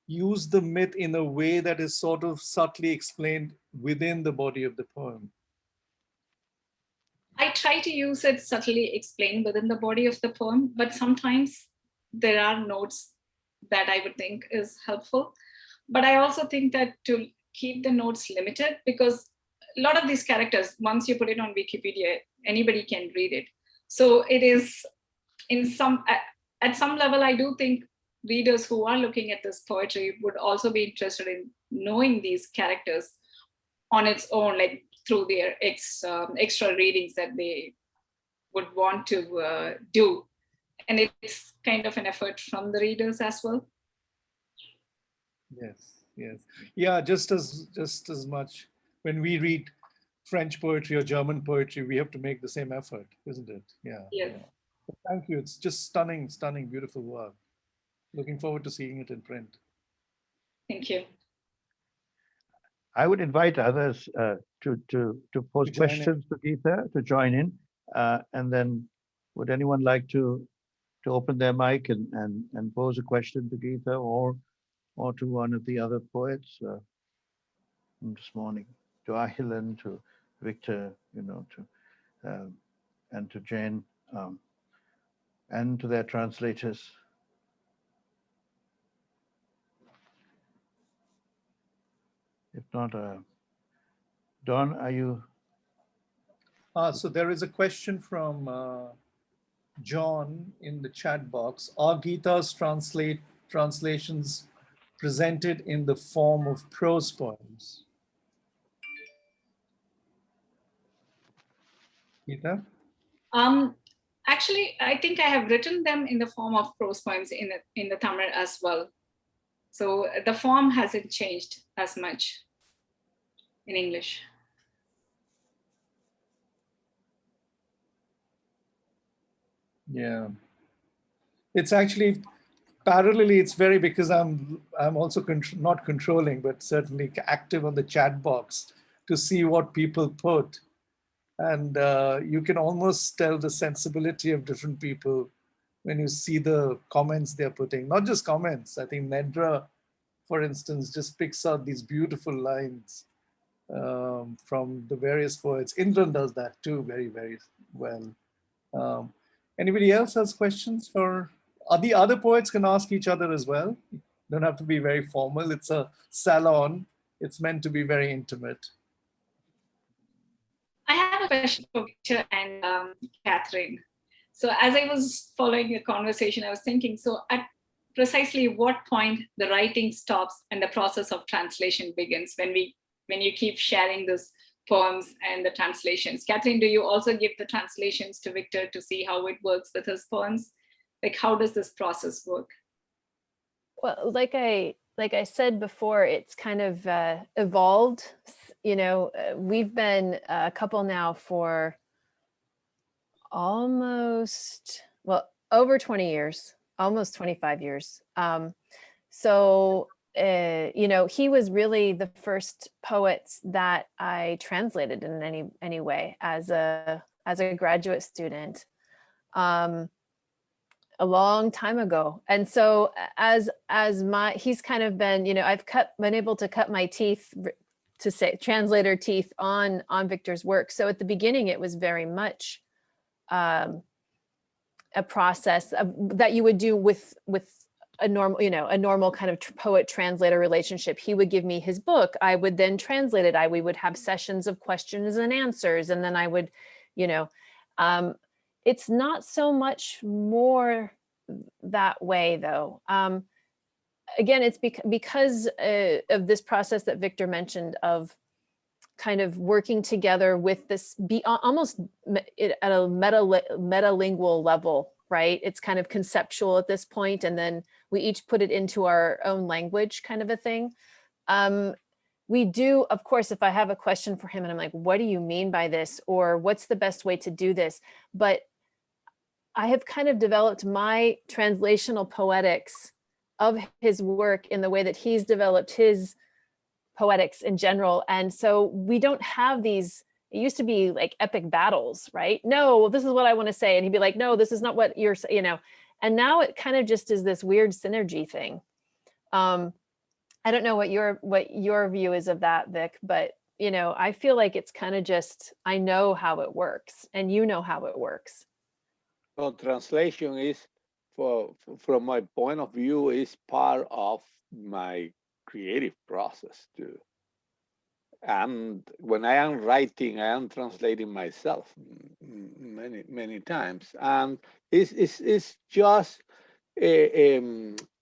[SPEAKER 2] use the myth in a way that is sort of subtly explained within the body of the poem?
[SPEAKER 5] I try to use it subtly explained within the body of the poem, but sometimes there are notes that I would think is helpful. But I also think that to keep the notes limited, because a lot of these characters, once you put it on Wikipedia, anybody can read it. So it is at some level, I do think readers who are looking at this poetry would also be interested in knowing these characters on its own, like through their extra readings that they would want to do. And it's kind of an effort from the readers as well.
[SPEAKER 2] Yes, yes. Yeah, just as much when we read French poetry or German poetry, we have to make the same effort, isn't it? Yeah.
[SPEAKER 5] Yes.
[SPEAKER 2] Yeah. Thank you. It's just stunning, stunning, beautiful work. Looking forward to seeing it in print.
[SPEAKER 5] Thank you.
[SPEAKER 3] I would invite others to pose
[SPEAKER 2] To join in.
[SPEAKER 3] questions to Geetha, to join in. And then would anyone like to open their mic and pose a question to Geetha or to one of the other poets this morning, to Ahilan, to Victor, and to Jane, and to their translators. If not, Don, are you?
[SPEAKER 2] So there is a question from John in the chat box. Are Geetha's translations presented in the form of prose poems? Geetha?
[SPEAKER 5] Actually, I think I have written them in the form of prose poems in the Tamil as well. So the form hasn't changed as much in English.
[SPEAKER 2] Yeah. It's actually parallelly, it's very, because I'm also not controlling, but certainly active on the chat box to see what people put. And you can almost tell the sensibility of different people when you see the comments they're putting. Not just comments. I think Nedra, for instance, just picks out these beautiful lines from the various poets. Indran does that too very, very well. Anybody else has questions for? The other poets can ask each other as well. Don't have to be very formal. It's a salon. It's meant to be very intimate.
[SPEAKER 5] I have a question for Victor and Katherine. So as I was following your conversation, I was thinking, so at precisely what point the writing stops and the process of translation begins when you keep sharing these poems and the translations? Katherine, do you also give the translations to Victor to see how it works with his poems? Like, how does this process work?
[SPEAKER 8] Well, like I said before, it's kind of evolved. We've been a couple now for almost, over 20 years, almost 25 years. So he was really the first poet that I translated in any way as a graduate student. A long time ago. And so he's kind of been, I've been able to cut my teeth, to say translator teeth on Victor's work. So at the beginning, it was very much a process that you would do with a normal, a normal kind of poet translator relationship. He would give me his book. I would then translate it. We would have sessions of questions and answers. And then I would, it's not so much more that way though. Again, it's because of this process that Victor mentioned of kind of working together with this, almost at a metalingual level, right? It's kind of conceptual at this point, and then we each put it into our own language kind of a thing. We do, of course, if I have a question for him and I'm like, what do you mean by this? Or what's the best way to do this? But I have kind of developed my translational poetics of his work in the way that he's developed his poetics in general. And so we don't have these, it used to be like epic battles, right? No, this is what I want to say. And he'd be like, no, this is not what you're saying, and now it kind of just is this weird synergy thing. I don't know what your view is of that, Vic, but I feel like it's kind of just, I know how it works and you know how it works.
[SPEAKER 7] Well, translation is, from my point of view, is part of my creative process too. And when I am writing, I am translating myself many times, and it's just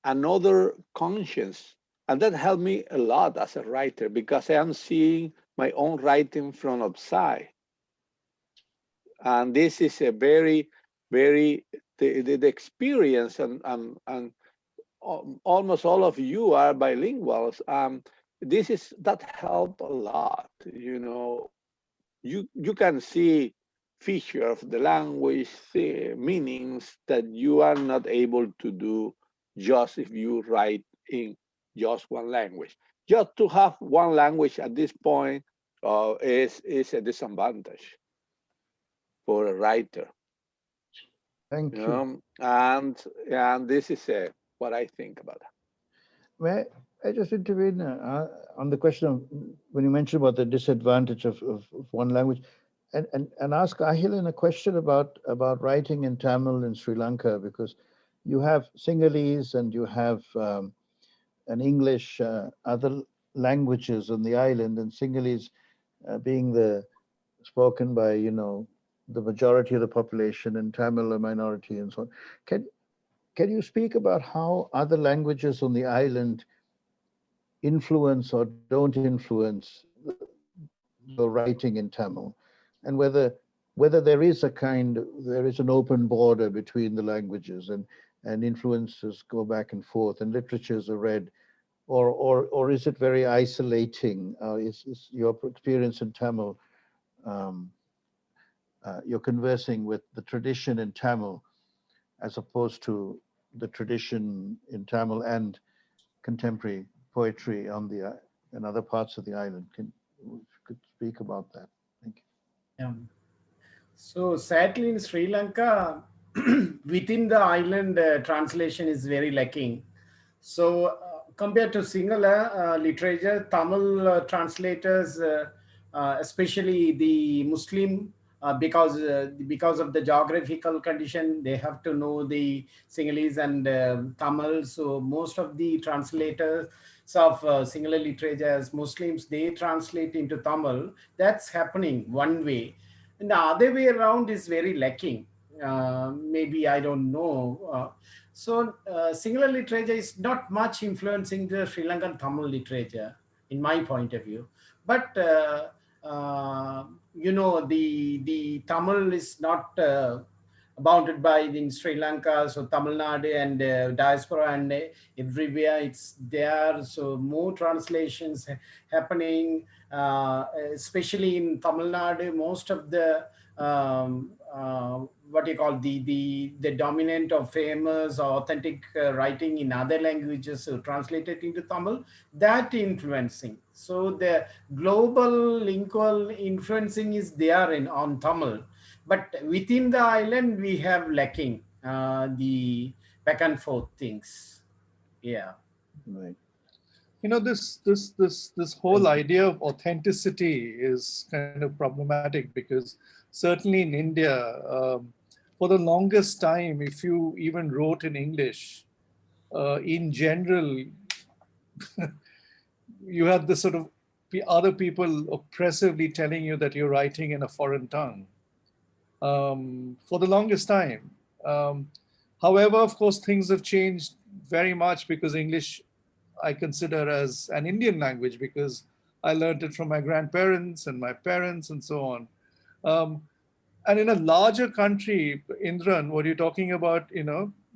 [SPEAKER 7] another conscience, and that helped me a lot as a writer because I am seeing my own writing from outside, and this is a very the experience, and almost all of you are bilinguals. That helped a lot. You can see feature of the language, meanings that you are not able to do just if you write in just one language. Just to have one language at this point is a disadvantage for a writer.
[SPEAKER 3] Thank you.
[SPEAKER 7] And this is what I think about that.
[SPEAKER 3] May I just intervene on the question of when you mentioned about the disadvantage of one language, and ask Ahilan a question about writing in Tamil in Sri Lanka, because you have Sinhalese and you have an English, other languages on the island, and Sinhalese being the spoken by the majority of the population, and Tamil a minority, and so on. Can you speak about how other languages on the island influence or don't influence your writing in Tamil, and whether there is an open border between the languages, and influences go back and forth, and literatures are read, or is it very isolating? Is your experience in Tamil, you're conversing with the tradition in Tamil as opposed to the tradition in Tamil and contemporary poetry in other parts of the island? If you could speak about that. Thank you.
[SPEAKER 4] Yeah. So sadly in Sri Lanka, within the island, translation is very lacking. So compared to Sinhala literature, Tamil translators, especially the Muslim, because of the geographical condition, they have to know the Sinhalese and Tamil. So most of the translators of Sinhala literature as Muslims, they translate into Tamil. That's happening one way. And the other way around is very lacking. Maybe I don't know. So Sinhala literature is not much influencing the Sri Lankan Tamil literature, in my point of view. But the Tamil is not bounded by in Sri Lanka, so Tamil Nadu and diaspora and everywhere it's there. So more translations happening, especially in Tamil Nadu. Most of the what you call the dominant or famous or authentic writing in other languages translated into Tamil, that influencing. So the global lingual influencing is there on Tamil, but within the island we have lacking the back and forth things. Yeah.
[SPEAKER 3] Right.
[SPEAKER 2] This whole idea of authenticity is kind of problematic, because certainly in India, for the longest time, if you even wrote in English, in general, you had the sort of other people oppressively telling you that you're writing in a foreign tongue for the longest time. However, of course, things have changed very much because English I consider as an Indian language because I learned it from my grandparents and my parents and so on. And in a larger country, Indran, what you're talking about,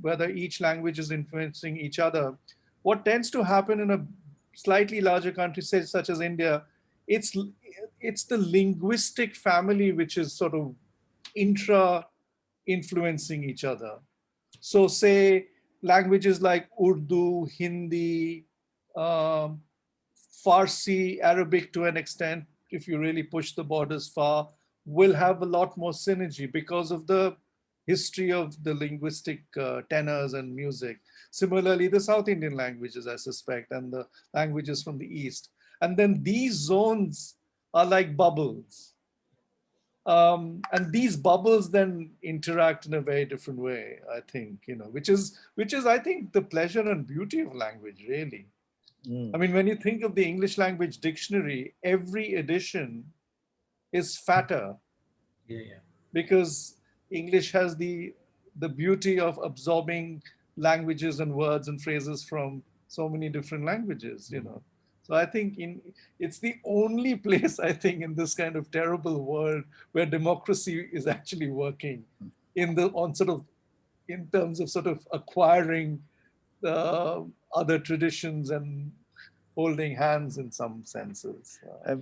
[SPEAKER 2] whether each language is influencing each other, what tends to happen in a slightly larger country, say, such as India, it's the linguistic family which is sort of influencing each other. So say languages like Urdu, Hindi, um, Farsi, Arabic to an extent, if you really push the borders far, will have a lot more synergy because of the history of the linguistic tenors and music. Similarly, the South Indian languages, I suspect, and the languages from the East. And then these zones are like bubbles. And these bubbles then interact in a very different way, I think, which is, I think, the pleasure and beauty of language, really. I mean, when you think of the English language dictionary, every edition is fatter.
[SPEAKER 4] Yeah.
[SPEAKER 2] Because English has the beauty of absorbing languages and words and phrases from so many different languages, So I think it's the only place, I think, in this kind of terrible world where democracy is actually working in terms of sort of acquiring other traditions and holding hands in some senses.
[SPEAKER 3] I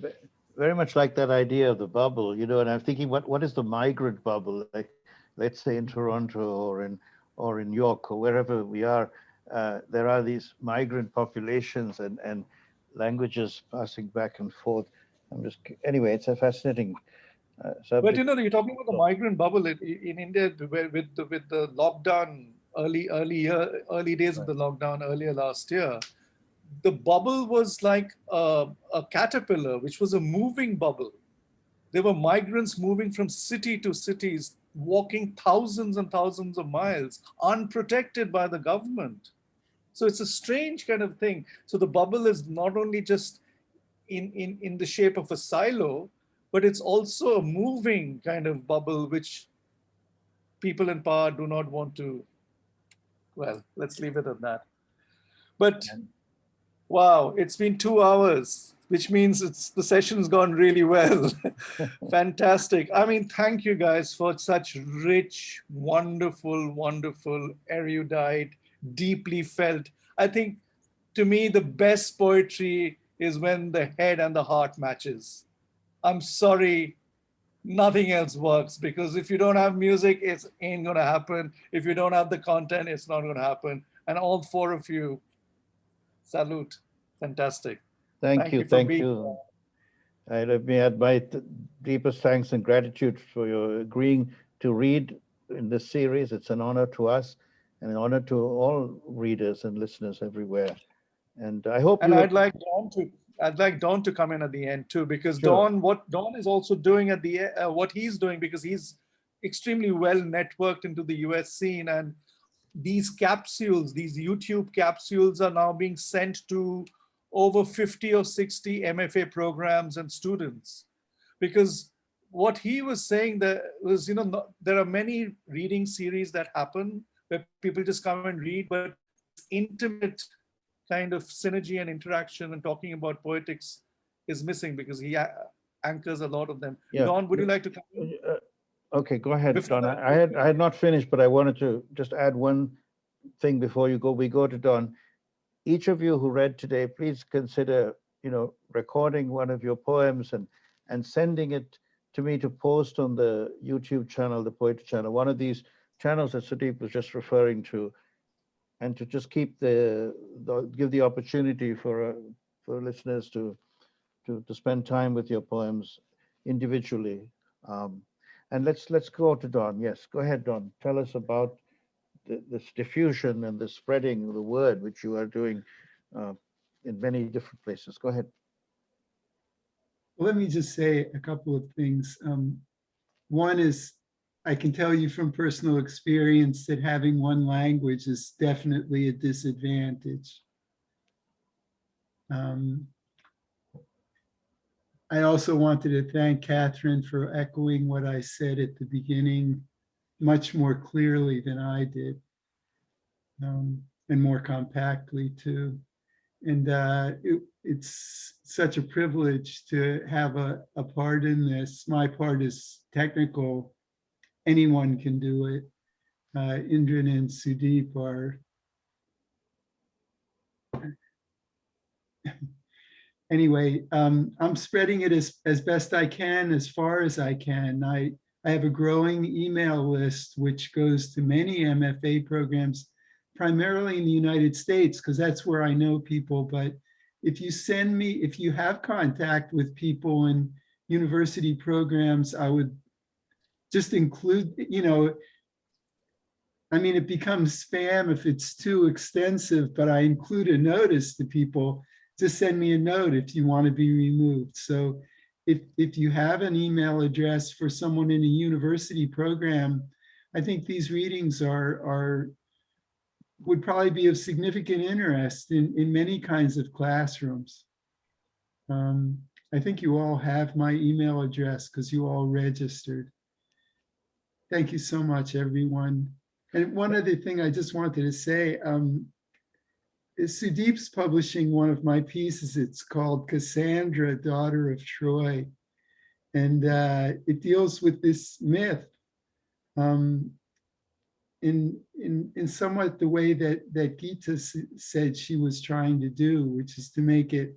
[SPEAKER 3] very much like that idea of the bubble, and I'm thinking, what is the migrant bubble? Like, let's say in Toronto or in York or wherever we are, there are these migrant populations and languages passing back and forth. Anyway, it's a fascinating subject.
[SPEAKER 2] But you're talking about the migrant bubble in India with the lockdown, early days of the lockdown earlier last year. The bubble was like a caterpillar, which was a moving bubble. There were migrants moving from city to cities, walking thousands and thousands of miles, unprotected by the government. So it's a strange kind of thing. So the bubble is not only just in the shape of a silo, but it's also a moving kind of bubble, which people in power do not want to, well, let's leave it at that. But wow, it's been 2 hours, which means the session's gone really well. Fantastic. I mean, thank you guys for such rich, wonderful, wonderful, erudite, deeply felt. I think, to me, the best poetry is when the head and the heart matches. I'm sorry, nothing else works, because if you don't have music, it ain't gonna happen. If you don't have the content, it's not gonna happen. And all 4 of you, salute. Fantastic.
[SPEAKER 3] Thank you. Let me add my deepest thanks and gratitude for your agreeing to read in this series. It's an honor to us and an honor to all readers and listeners everywhere. And I hope.
[SPEAKER 2] And I'd like Don to come in at the end too, because
[SPEAKER 3] Sure.
[SPEAKER 2] what Don is also doing at the what he's doing, because he's extremely well networked into the US scene, and these capsules, these YouTube capsules, are now being sent to over 50 or 60 MFA programs and students. Because what he was saying there was, there are many reading series that happen where people just come and read, but this intimate kind of synergy and interaction and talking about poetics is missing, because he anchors a lot of them.
[SPEAKER 3] Yeah.
[SPEAKER 2] Don, would you like to come in?
[SPEAKER 3] Okay, go ahead, Don. I had not finished, but I wanted to just add one thing before we go to Don. Each of you who read today, please consider, recording one of your poems and sending it to me to post on the YouTube channel, the Poetry channel, one of these channels that Sudeep was just referring to, and to just keep give the opportunity for listeners to spend time with your poems individually. And let's go to Don. Yes, go ahead, Don. Tell us about this diffusion and the spreading of the word, which you are doing in many different places. Go ahead.
[SPEAKER 9] Well, let me just say a couple of things. One is I can tell you from personal experience that having one language is definitely a disadvantage. I also wanted to thank Katherine for echoing what I said at the beginning much more clearly than I did, and more compactly too. And it's such a privilege to have a part in this. My part is technical. Anyone can do it. Indran and Sudeep are. Anyway, I'm spreading it as best I can, as far as I can. I have a growing email list, which goes to many MFA programs, primarily in the United States, because that's where I know people. But if you have contact with people in university programs, I would just include, I mean, it becomes spam if it's too extensive, but I include a notice to people. Just send me a note if you want to be removed. So if you have an email address for someone in a university program, I think these readings would probably be of significant interest in many kinds of classrooms. I think you all have my email address because you all registered. Thank you so much, everyone. And one other thing I just wanted to say, Sudeep's publishing one of my pieces. It's called Cassandra, Daughter of Troy. And it deals with this myth in somewhat the way that Geetha said she was trying to do, which is to make it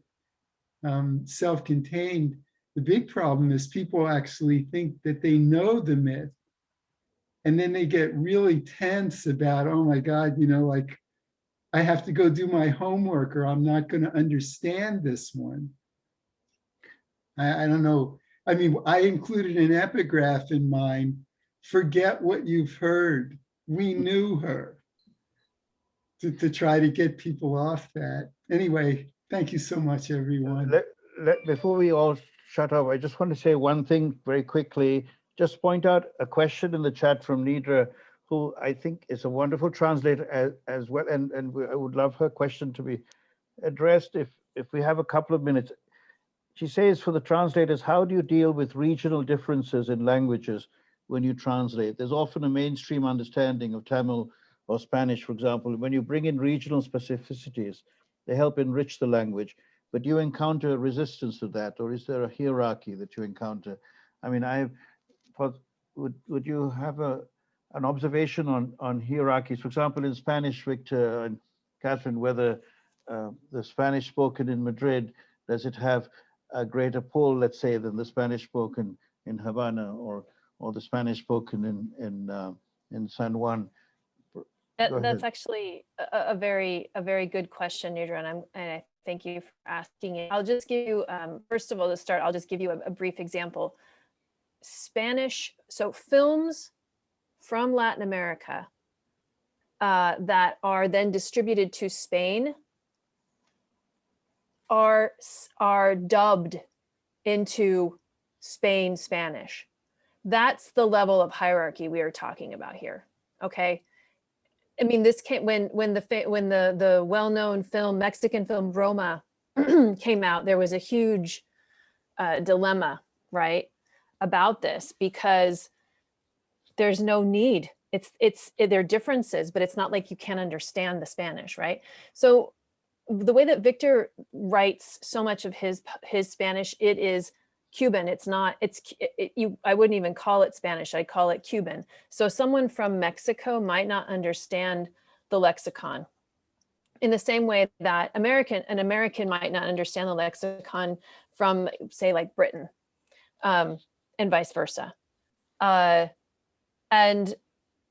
[SPEAKER 9] self-contained. The big problem is people actually think that they know the myth. And then they get really tense about, oh my God, like, I have to go do my homework or I'm not going to understand this one. I don't know. I mean, I included an epigraph in mine. Forget what you've heard. We knew her, to try to get people off that. Anyway, thank you so much, everyone.
[SPEAKER 3] Before we all shut up, I just want to say one thing very quickly. Just point out a question in the chat from Nidra, who I think is a wonderful translator as well. And I would love her question to be addressed if we have a couple of minutes. She says, for the translators, how do you deal with regional differences in languages when you translate? There's often a mainstream understanding of Tamil or Spanish, for example. When you bring in regional specificities, they help enrich the language. But do you encounter resistance to that, or is there a hierarchy that you encounter? I mean, would you have an observation on hierarchies? For example, in Spanish, Victor and Katherine, whether the Spanish spoken in Madrid, does it have a greater pull, let's say, than the Spanish spoken in Havana or the Spanish spoken in San Juan?
[SPEAKER 8] That's actually a very good question, Indran, and I thank you for asking it. I'll just give you, first of all, to start, I'll just give you a brief example. Spanish, so films from Latin America that are then distributed to Spain are dubbed into Spain Spanish. That's the level of hierarchy we are talking about here. Okay, I mean, this came when the well-known film, Mexican film Roma came out. There was a huge dilemma, right, about this, because there's no need. There are differences, but it's not like you can't understand the Spanish, right? So the way that Victor writes so much of his Spanish, it is Cuban. It's not, I wouldn't even call it Spanish. I'd call it Cuban. So someone from Mexico might not understand the lexicon in the same way that an American might not understand the lexicon from, say, like Britain, and vice versa. And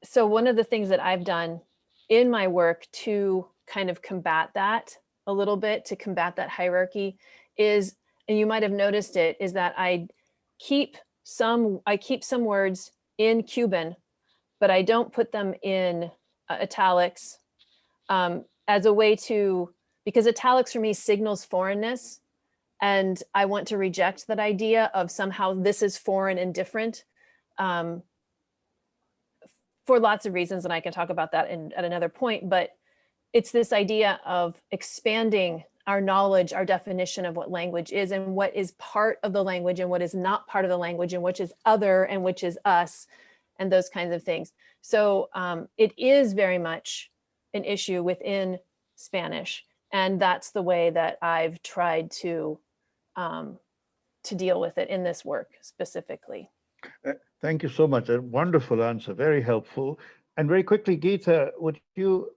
[SPEAKER 8] so one of the things that I've done in my work to kind of combat that a little bit, to combat that hierarchy, is, and you might have noticed it, is that I keep some words in Cuban, but I don't put them in italics as a way to, because italics for me signals foreignness. And I want to reject that idea of somehow this is foreign and different. for lots of reasons, and I can talk about that at another point, but it's this idea of expanding our knowledge, our definition of what language is and what is part of the language and what is not part of the language and which is other and which is us and those kinds of things. So it is very much an issue within Spanish. And that's the way that I've tried to deal with it in this work specifically.
[SPEAKER 3] Thank you so much. A wonderful answer, very helpful. And very quickly, Geetha, would you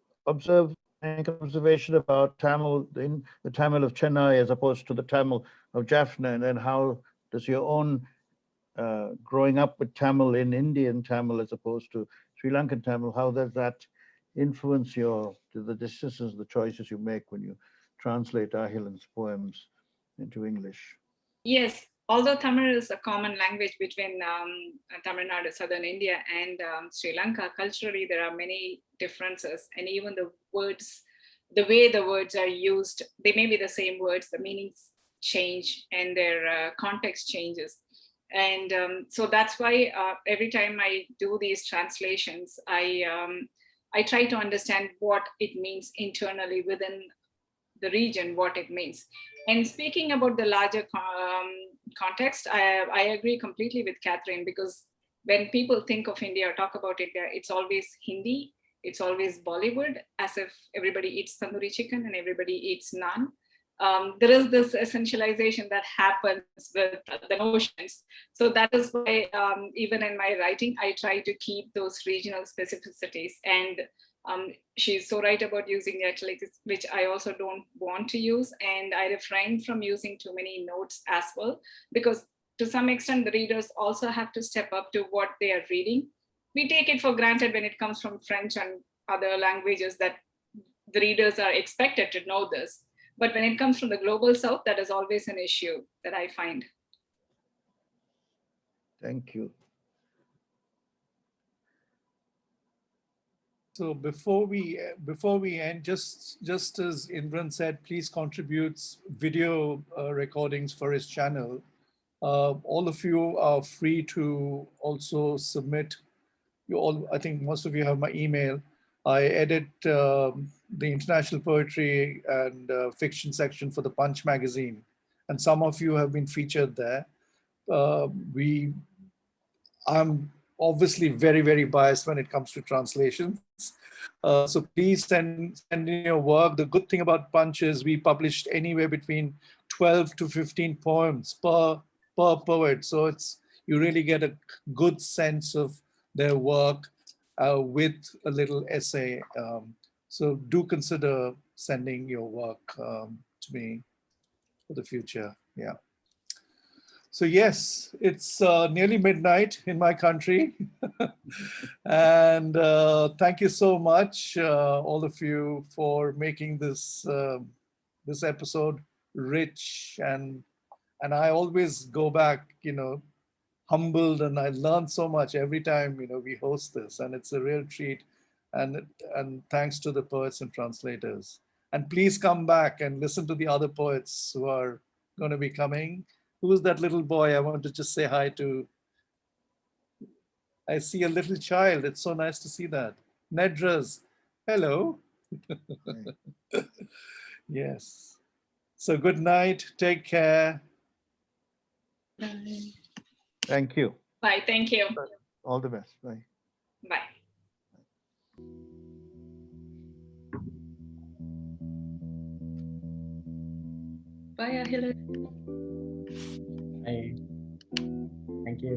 [SPEAKER 3] make an observation about Tamil, the Tamil of Chennai as opposed to the Tamil of Jaffna, and then how does your own growing up with Tamil in Indian Tamil as opposed to Sri Lankan Tamil, how does that influence the decisions, the choices you make when you translate Ahilan's poems into English?
[SPEAKER 5] Yes, although Tamil is a common language between Tamil Nadu, southern India, and Sri Lanka, culturally there are many differences, and even the words, the way the words are used, they may be the same words, the meanings change and their context changes. And so that's why every time I do these translations, I try to understand what it means internally within the region, what it means. And speaking about the larger context, I agree completely with Katherine, because when people think of India or talk about India, it's always Hindi, it's always Bollywood, as if everybody eats tandoori chicken and everybody eats naan. There is this essentialization that happens with the notions. So that is why even in my writing, I try to keep those regional specificities. And she's so right about using the italics, which I also don't want to use. And I refrain from using too many notes as well, because to some extent, the readers also have to step up to what they are reading. We take it for granted when it comes from French and other languages that the readers are expected to know this. But when it comes from the global south, that is always an issue that I find.
[SPEAKER 3] Thank you.
[SPEAKER 2] So before we end, just as Indran said, please contribute video recordings for his channel. All of you are free to also submit. I think most of you have my email. I edit the international poetry and fiction section for the Punch magazine, and some of you have been featured there. I'm obviously very, very biased when it comes to translations. So please send in your work. The good thing about Punch is we published anywhere between 12 to 15 poems per poet. So you really get a good sense of their work with a little essay. So do consider sending your work to me for the future. Yeah. So yes, it's nearly midnight in my country. And thank you so much, all of you, for making this this episode rich. And I always go back, humbled, and I learn so much every time, we host this, and it's a real treat. And thanks to the poets and translators. And please come back and listen to the other poets who are going to be coming. Who's that little boy? I want to just say hi to. I see a little child. It's so nice to see that. Nedras, hello. Yes. So good night. Take care.
[SPEAKER 1] Bye.
[SPEAKER 3] Thank you.
[SPEAKER 5] Bye, thank you.
[SPEAKER 3] All the best. Bye.
[SPEAKER 5] Bye. Bye, Ahilan.
[SPEAKER 4] Thank you.